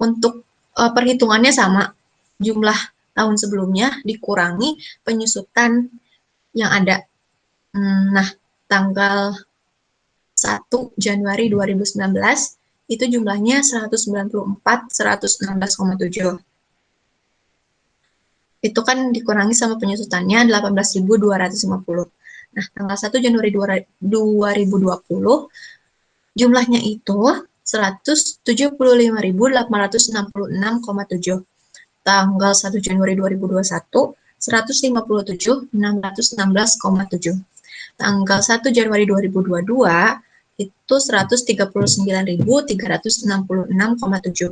Untuk perhitungannya sama, jumlah tahun sebelumnya dikurangi penyusutan yang ada. Nah, tanggal 1 Januari 2019 itu jumlahnya 194.116,7. Itu kan dikurangi sama penyusutannya 18.250. Nah, tanggal 1 Januari 2020 jumlahnya itu 175.866,7. Tanggal 1 Januari 2021 157.616,7. Tanggal 1 Januari 2022 itu 139.366,7.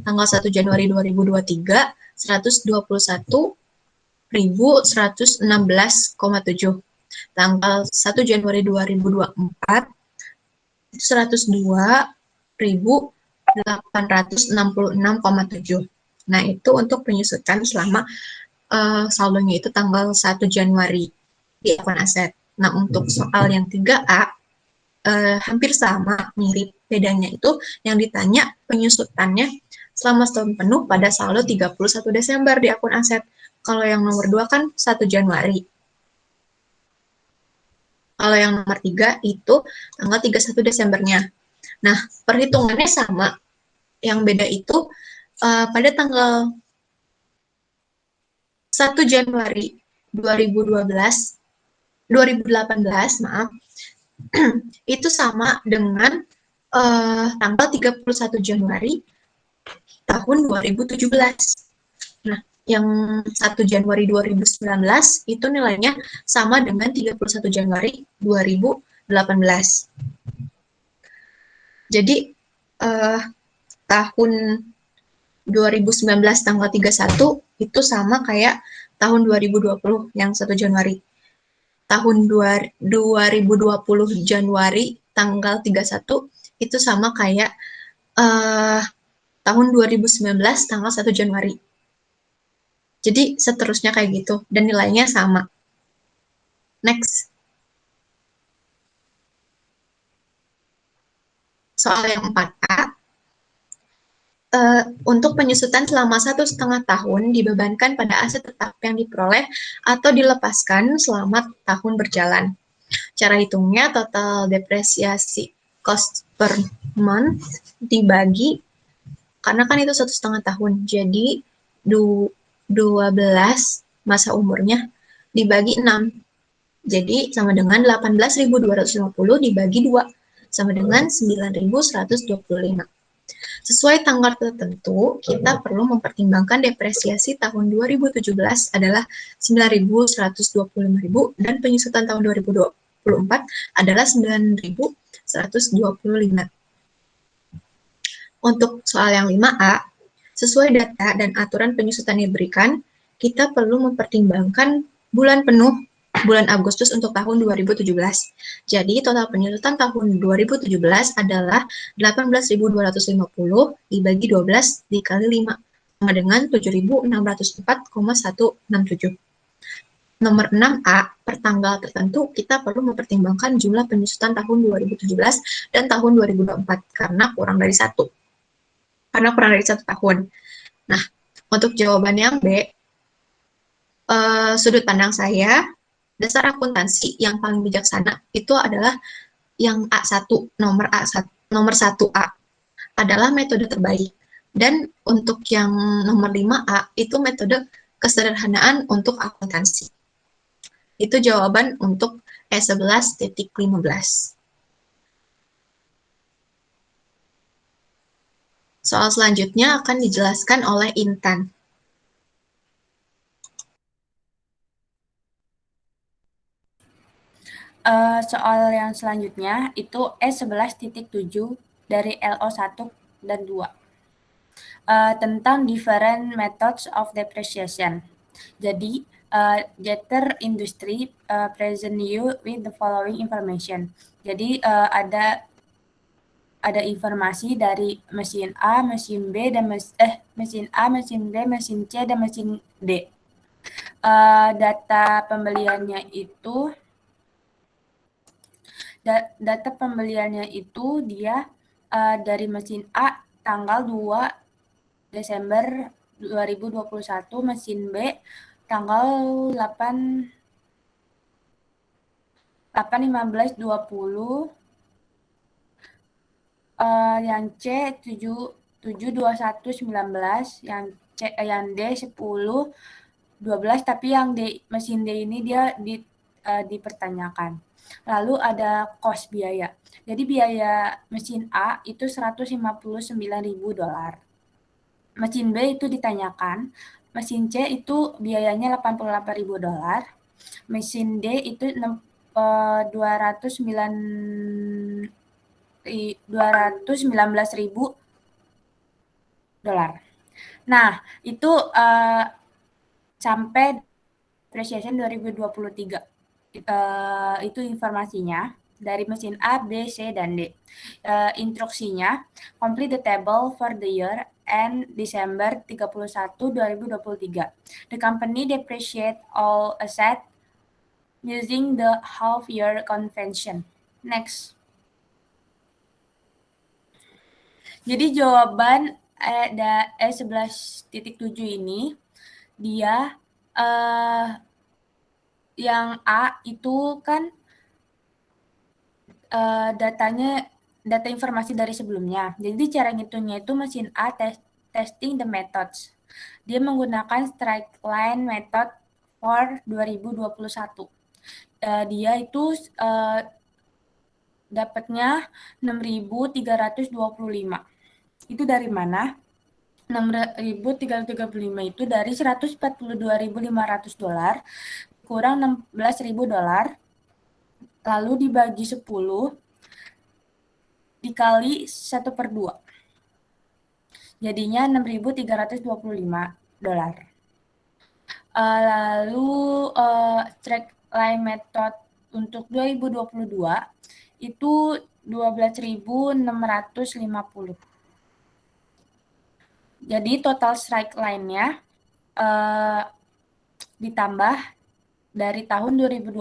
Tanggal 1 Januari 2023 121.116,7. Tanggal 1 Januari 2024 itu 102.866,7. Nah, itu untuk penyusutan selama saldonya itu tanggal 1 Januari di akun aset. Nah, untuk soal yang 3A, hampir sama, mirip. Bedanya itu yang ditanya penyusutannya selama setahun penuh pada saldo 31 Desember di akun aset. Kalau yang nomor 2 kan 1 Januari. Kalau yang nomor 3 itu tanggal 31 Desembernya. Nah, perhitungannya sama. Yang beda itu pada tanggal 1 Januari 2018, maaf, itu sama dengan tanggal 31 Januari tahun 2017. Nah, yang 1 Januari 2019 itu nilainya sama dengan 31 Januari 2018. Jadi, tahun 2019 tanggal 31 itu sama kayak tahun 2020 yang 1 Januari. Tahun 2020 Januari tanggal 31 itu sama kayak tahun 2019 tanggal 1 Januari. Jadi seterusnya kayak gitu dan nilainya sama. Next. Soal yang 4A. Untuk penyusutan selama 1,5 tahun dibebankan pada aset tetap yang diperoleh atau dilepaskan selama tahun berjalan. Cara hitungnya total depresiasi cost per month dibagi, karena kan itu 1,5 tahun, jadi 12 masa umurnya dibagi 6. Jadi sama dengan 18.250 dibagi 2, sama dengan 9.125. Sesuai tanggal tertentu, kita perlu mempertimbangkan depresiasi tahun 2017 adalah 9.125.000 dan penyusutan tahun 2024 adalah 9.125. Untuk soal yang 5A, sesuai data dan aturan penyusutan yang diberikan, kita perlu mempertimbangkan bulan penuh bulan Agustus untuk tahun 2017. Jadi total penyusutan tahun 2017 adalah 18.250 dibagi 12 dikali 5 sama dengan 7.604,167. Nomor 6A, per tanggal tertentu kita perlu mempertimbangkan jumlah penyusutan tahun 2017 dan tahun 2024 karena kurang dari 1 tahun. Nah, untuk jawaban yang B, sudut pandang saya, dasar akuntansi yang paling bijaksana itu adalah yang A1, nomor 1A adalah metode terbaik. Dan untuk yang nomor 5A itu metode kesederhanaan untuk akuntansi. Itu jawaban untuk E11.15. Soal selanjutnya akan dijelaskan oleh Intan. Soal yang selanjutnya itu E11.7 dari LO1 dan 2. Tentang different methods of depreciation. Jadi, Jeter Industry present you with the following information. Jadi, ada informasi dari mesin A, mesin B, dan mesin A, mesin B, mesin C, dan mesin D. Data pembeliannya itu dia dari mesin A tanggal 2 Desember 2021, mesin B tanggal 8/15/20, yang C 7/21/19, yang D 10/12, tapi yang mesin D ini dia dipertanyakan. Lalu ada cost biaya. Jadi biaya mesin A itu $159.000. Mesin B itu ditanyakan. Mesin C itu biayanya $88.000. Mesin D itu $219.000. Nah, itu sampai depreciation 2023. Itu informasinya dari mesin A, B, C, dan D. Instruksinya, complete the table for the year end December 31, 2023. The company depreciate all asset using the half-year convention. Next. Jadi jawaban E11.7 ini, dia yang A itu kan data informasi dari sebelumnya. Jadi cara ngitungnya itu mesin A testing the methods. Dia menggunakan straight line method for 2021. Dia itu dapatnya 6.325. Itu dari mana? 6.325 itu dari $142.500 kurang $16.000, lalu dibagi 10 dikali 1/2. Jadinya $6.325. Lalu straight line method untuk 2022 itu 12.650. Jadi total strike line-nya ditambah dari tahun 2022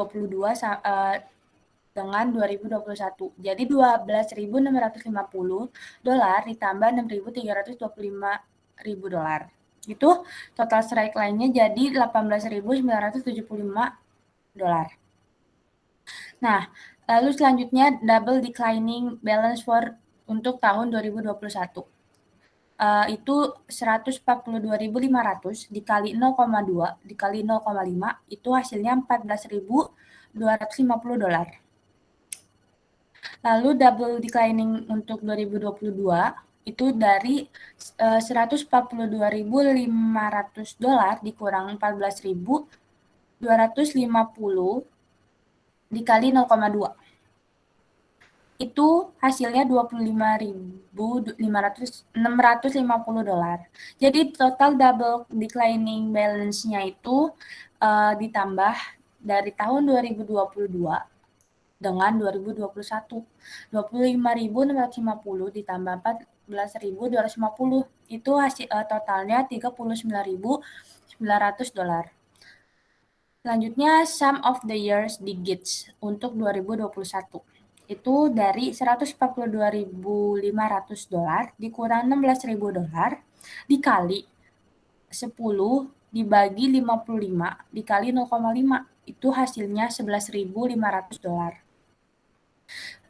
dengan 2021. Jadi $12.650 ditambah $6.325.000. Itu total strike line-nya jadi $18.975. Nah, lalu selanjutnya double declining balance for untuk tahun 2021. Itu 142.500 dikali 0,2 dikali 0,5 itu hasilnya $14.250. Lalu double declining untuk 2022 itu dari $142.500 dikurang 14.250 dikali 0,2. Itu hasilnya $25.650. Jadi total double declining balance-nya itu ditambah dari tahun 2022 dengan 2021. 25.650 ditambah 14.250 itu hasil totalnya $39.900. Selanjutnya sum of the years digits untuk 2021. Itu dari $142.500 dikurang $16.000 dikali 10 dibagi 55 dikali 0,5. Itu hasilnya $11.500.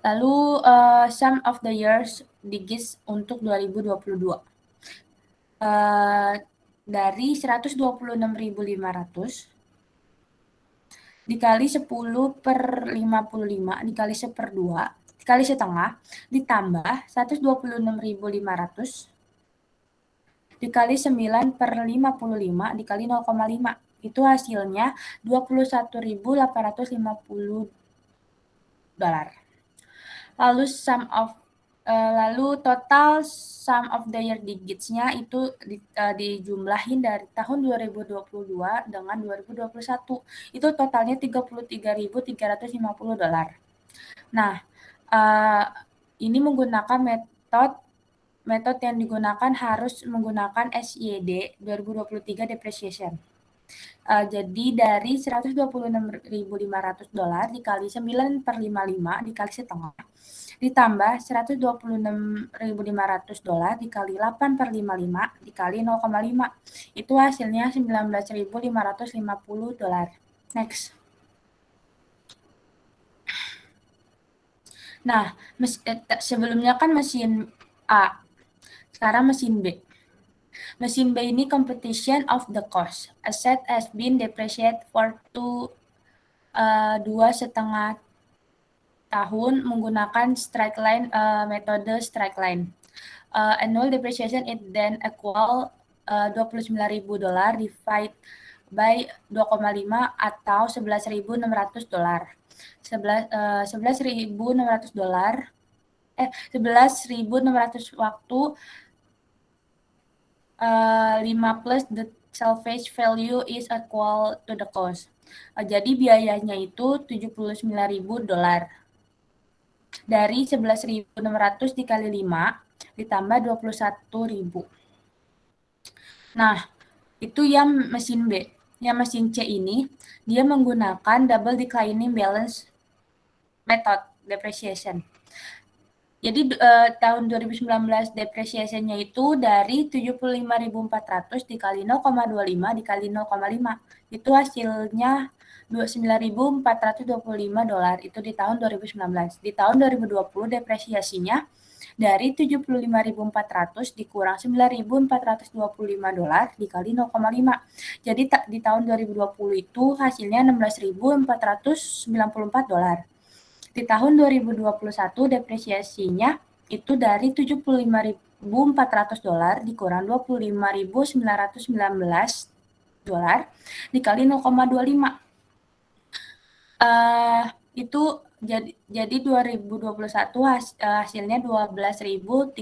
Lalu sum of the years digits untuk 2022. Dari 126.500 dikali 10 per 55 dikali 1/2 dikali setengah ditambah 126.500 dikali 9 per 55 dikali 0,5. Itu hasilnya $21.850. Lalu total sum of the year digits-nya itu dijumlahin dari tahun 2022 dengan 2021. Itu totalnya $33.350. Nah, ini menggunakan metode yang digunakan harus menggunakan SYD 2023 depreciation. Jadi dari $126.500 dikali 9 per 55 dikali setengah ditambah $126.500 dikali 8 per 55 dikali 0,5. Itu hasilnya $19.550. Next. Nah, sebelumnya kan mesin A, sekarang mesin B. Mesin B ini competition of the cost. Asset has been depreciated for 2,5 tahun menggunakan straight line metode straight line. Annual depreciation is then equal $29.000 divide by 2,5 atau $11.600. $11.600 waktu 5 plus the salvage value is equal to the cost. Jadi biayanya itu $79.000 dari 11.600 dikali 5 ditambah 21.000. Nah, itu yang mesin B. Yang mesin C ini dia menggunakan double declining balance method depreciation. Jadi tahun 2019 depreciation-nya itu dari 75.400 dikali 0,25 dikali 0,5. Itu hasilnya $29.425 itu di tahun 2019. Di tahun 2020 depresiasinya dari 75.400 dikurang $9.425 dikali 0,5. Jadi di tahun 2020 itu hasilnya $16.494. Di tahun 2021 depresiasinya itu dari $75.400 dikurang $25.919 dikali 0,25. Itu jadi 2021 hasilnya $12.370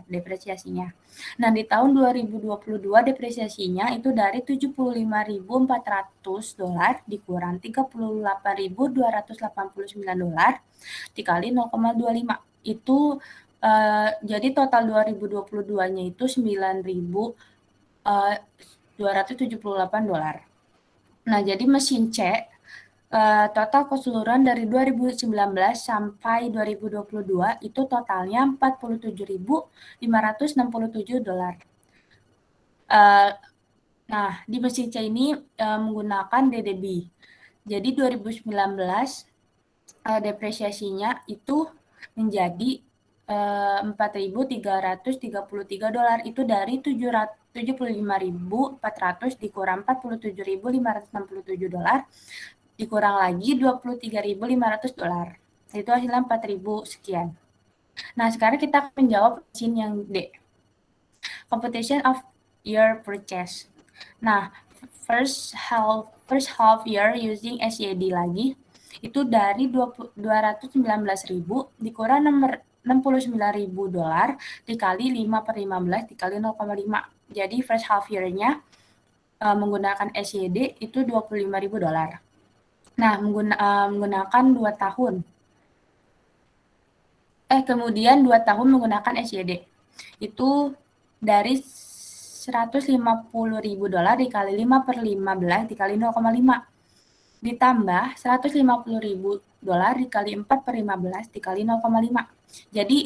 depresiasinya. Nah, di tahun 2022 depresiasinya itu dari $75.400 dikurang $38.289 dikali 0,25. Itu jadi total 2022-nya itu $9.278. Nah, jadi mesin C total keseluruhan dari 2019 sampai 2022 itu totalnya $47.567. Nah, di mesin C ini menggunakan DDB. Jadi 2019 depresiasinya itu menjadi $4.333 itu dari 75.400 dikurang $47.567 dikurang lagi $23.500. Itu hasilnya 4.000 sekian. Nah, sekarang kita menjawab mesin yang D. Competition of year purchase. Nah, first half year using SYD lagi itu dari $219.000 dikurang $69.000 dikali 5 per 15 dikali 0,5. Jadi first half year-nya menggunakan SYD itu $25.000. Nah, menggunakan 2 tahun. Kemudian 2 tahun menggunakan SYD. Itu dari $150.000 dikali 5 per 15 dikali 0,5. Ditambah $150.000 dikali 4 per 15 dikali 0,5. Jadi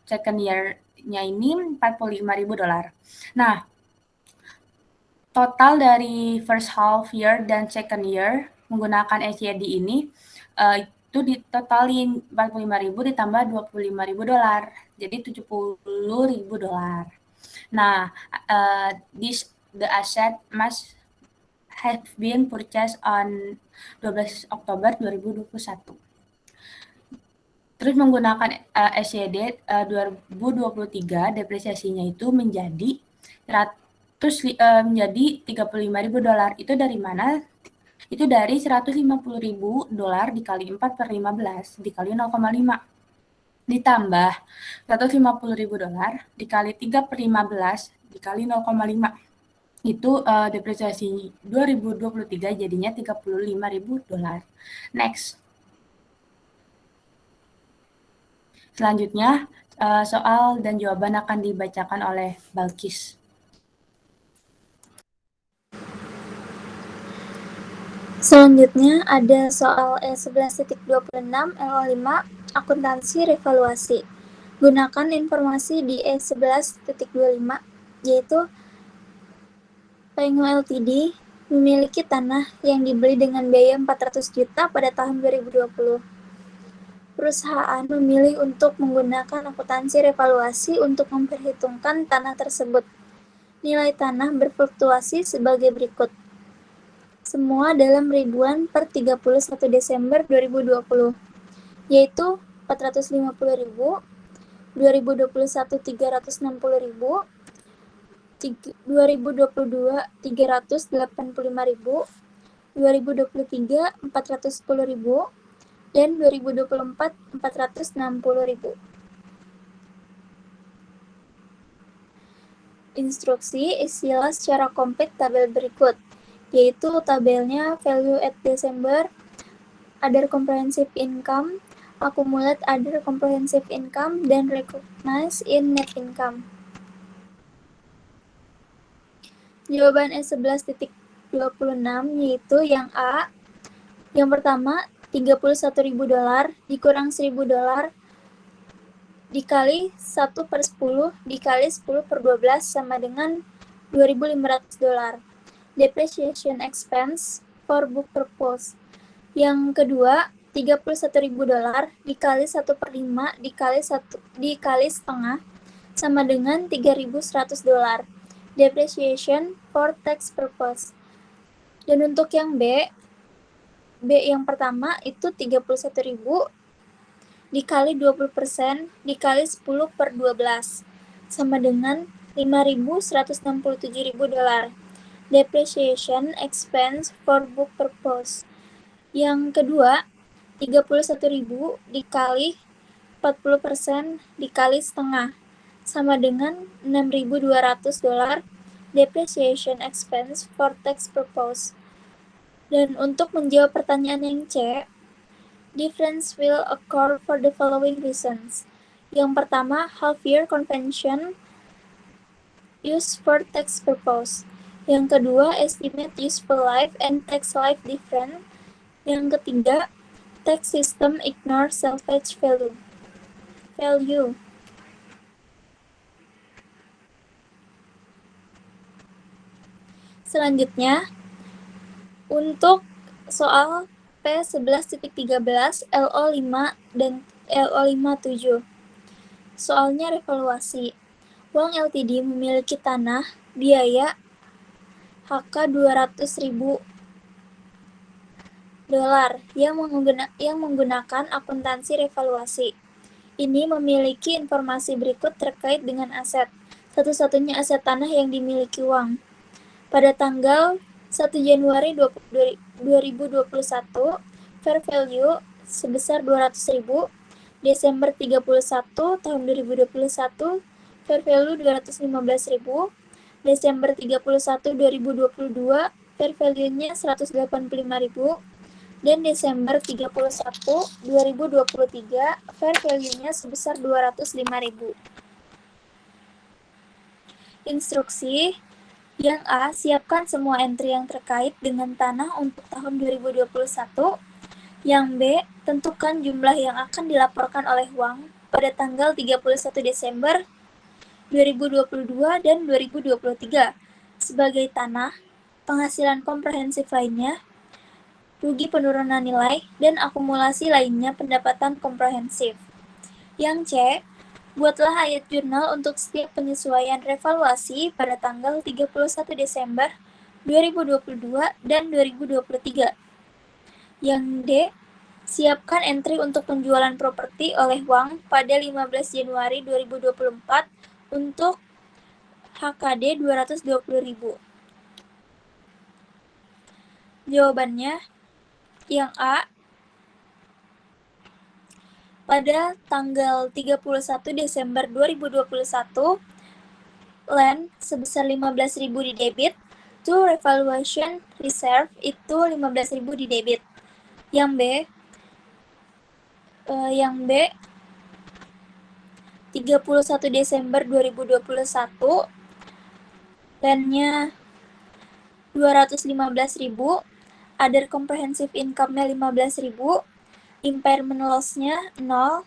second year-nya ini $45.000. Nah, total dari first half year dan second year menggunakan SYD ini itu ditotalin 45.000 ditambah 25.000 dolar, jadi 70.000 dolar. Nah, the asset must have been purchased on 12 Oktober 2021. Terus menggunakan SYD 2023 depresiasinya itu menjadi menjadi 35.000 dolar. Itu dari mana? Itu dari 150.000 dolar dikali 4 per 15 dikali 0,5 ditambah 150.000 dolar dikali 3 per 15 dikali 0,5. Itu depresiasi 2023 jadinya 35.000 dolar. Next. Selanjutnya, soal dan jawaban akan dibacakan oleh Balkis. Selanjutnya ada soal E11.26 LO5 akuntansi revaluasi. Gunakan informasi di E11.25 yaitu Pengu Ltd memiliki tanah yang dibeli dengan biaya 400 juta pada tahun 2020. Perusahaan memilih untuk menggunakan akuntansi revaluasi untuk memperhitungkan tanah tersebut. Nilai tanah berfluktuasi sebagai berikut. Semua dalam ribuan per 31 Desember 2020, yaitu 450.000, 2021 360.000, 2022 385.000, 2023 410.000, dan 2024 460.000. Instruksi isilah secara komplit tabel berikut, yaitu tabelnya value at December, other comprehensive income, accumulate other comprehensive income, dan recognize in net income. Jawaban E11.26 yaitu yang A. Yang pertama, 31.000 dolar dikurang 1.000 dolar dikali 1 per 10 dikali 10 per 12 sama dengan 2.500 dolar. Depreciation expense for book purpose. Yang kedua, 31.000 dolar dikali 1 per 5 dikali setengah sama dengan 3.100 dolar. Depreciation for tax purpose. Dan untuk yang B yang pertama itu 31.000 dikali 20% dikali 10 per 12 sama dengan 5.167.000 dolar. Depreciation expense for book purpose. Yang kedua, 31.000 dikali 40% dikali setengah sama dengan 6.200 dolar. Depreciation expense for tax purpose. Dan untuk menjawab pertanyaan yang C, difference will occur for the following reasons. Yang pertama, half-year convention used for tax purpose. Yang kedua, estimate useful life and tax life different. Yang ketiga, tax system ignore salvage value. Selanjutnya, untuk soal P11.13 LO5 dan LO57. Soalnya revaluasi. Wang Ltd memiliki tanah biaya HK 200.000 dolar yang menggunakan akuntansi revaluasi. Ini memiliki informasi berikut terkait dengan aset. Satu-satunya aset tanah yang dimiliki Wang. Pada tanggal 1 Januari 2021, fair value sebesar 200.000, Desember 31 tahun 2021, fair value 215.000, Desember 31 2022, fair value-nya 185.000, dan Desember 31 2023, fair value-nya sebesar 205.000. Instruksi. Yang A, siapkan semua entry yang terkait dengan tanah untuk tahun 2021. Yang B, tentukan jumlah yang akan dilaporkan oleh Wang pada tanggal 31 Desember 2022 dan 2023 sebagai tanah penghasilan komprehensif lainnya, rugi penurunan nilai, dan akumulasi lainnya pendapatan komprehensif. Yang C, buatlah ayat jurnal untuk setiap penyesuaian revaluasi pada tanggal 31 Desember 2022 dan 2023. Yang D, siapkan entry untuk penjualan properti oleh Wang pada 15 Januari 2024 untuk HKD 220.000. Jawabannya, yang A, pada tanggal 31 Desember 2021, land sebesar 15.000 di debit, to revaluation reserve itu 15.000 di debit. Yang B, 31 Desember 2021, land-nya 215.000, other comprehensive income-nya 15.000, impairment loss-nya 0,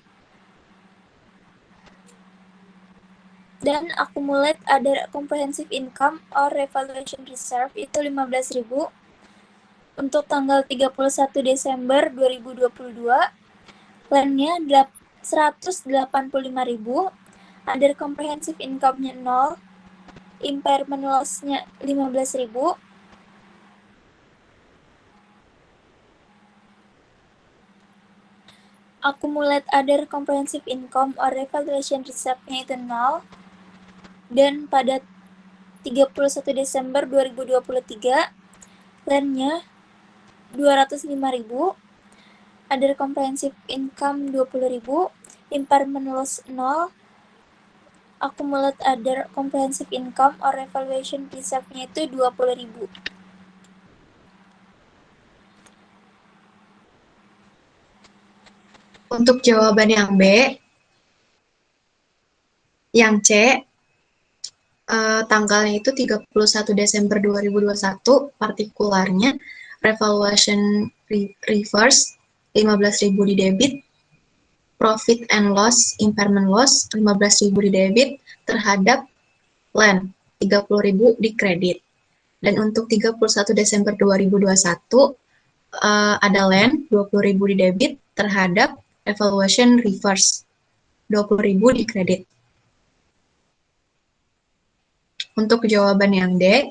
dan accumulate other comprehensive income or revaluation reserve itu 15.000 untuk tanggal 31 Desember 2022, land-nya 185.000, other comprehensive income-nya 0, impairment loss-nya 15.000, accumulate other comprehensive income or revaluation reserve-nya itu 0, dan pada 31 Desember 2023, land-nya 205.000, other comprehensive income 20.000, impairment loss 0, accumulate other comprehensive income or revaluation reserve-nya itu 20.000. Untuk jawaban yang B, yang C, tanggalnya itu 31 Desember 2021, partikularnya revaluation reverse 15.000 di debit, profit and loss, impairment loss 15.000 di debit terhadap land 30.000 di kredit. Dan untuk 31 Desember 2021 ada land 20.000 di debit terhadap evaluation reverse 20.000 di kredit. Untuk jawaban yang D,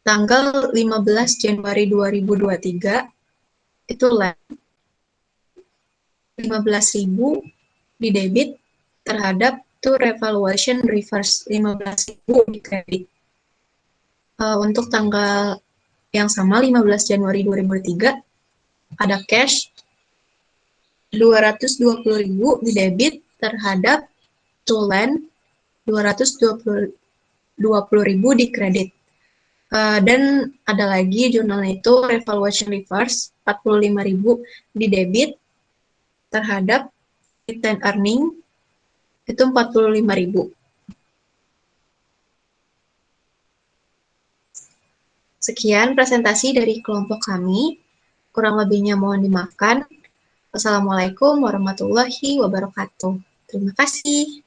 tanggal 15 Januari 2023 itu land 15.000 di debit terhadap to revaluation reverse 15.000 di kredit. Untuk tanggal yang sama 15 Januari 2023 ada cash 220.000 di debit terhadap to land 220.000 di kredit. Dan ada lagi jurnalnya itu revaluation reverse 45.000 di debit terhadap retained earning itu 45.000. Sekian presentasi dari kelompok kami. Kurang lebihnya mohon dimaafkan. Wassalamualaikum warahmatullahi wabarakatuh. Terima kasih.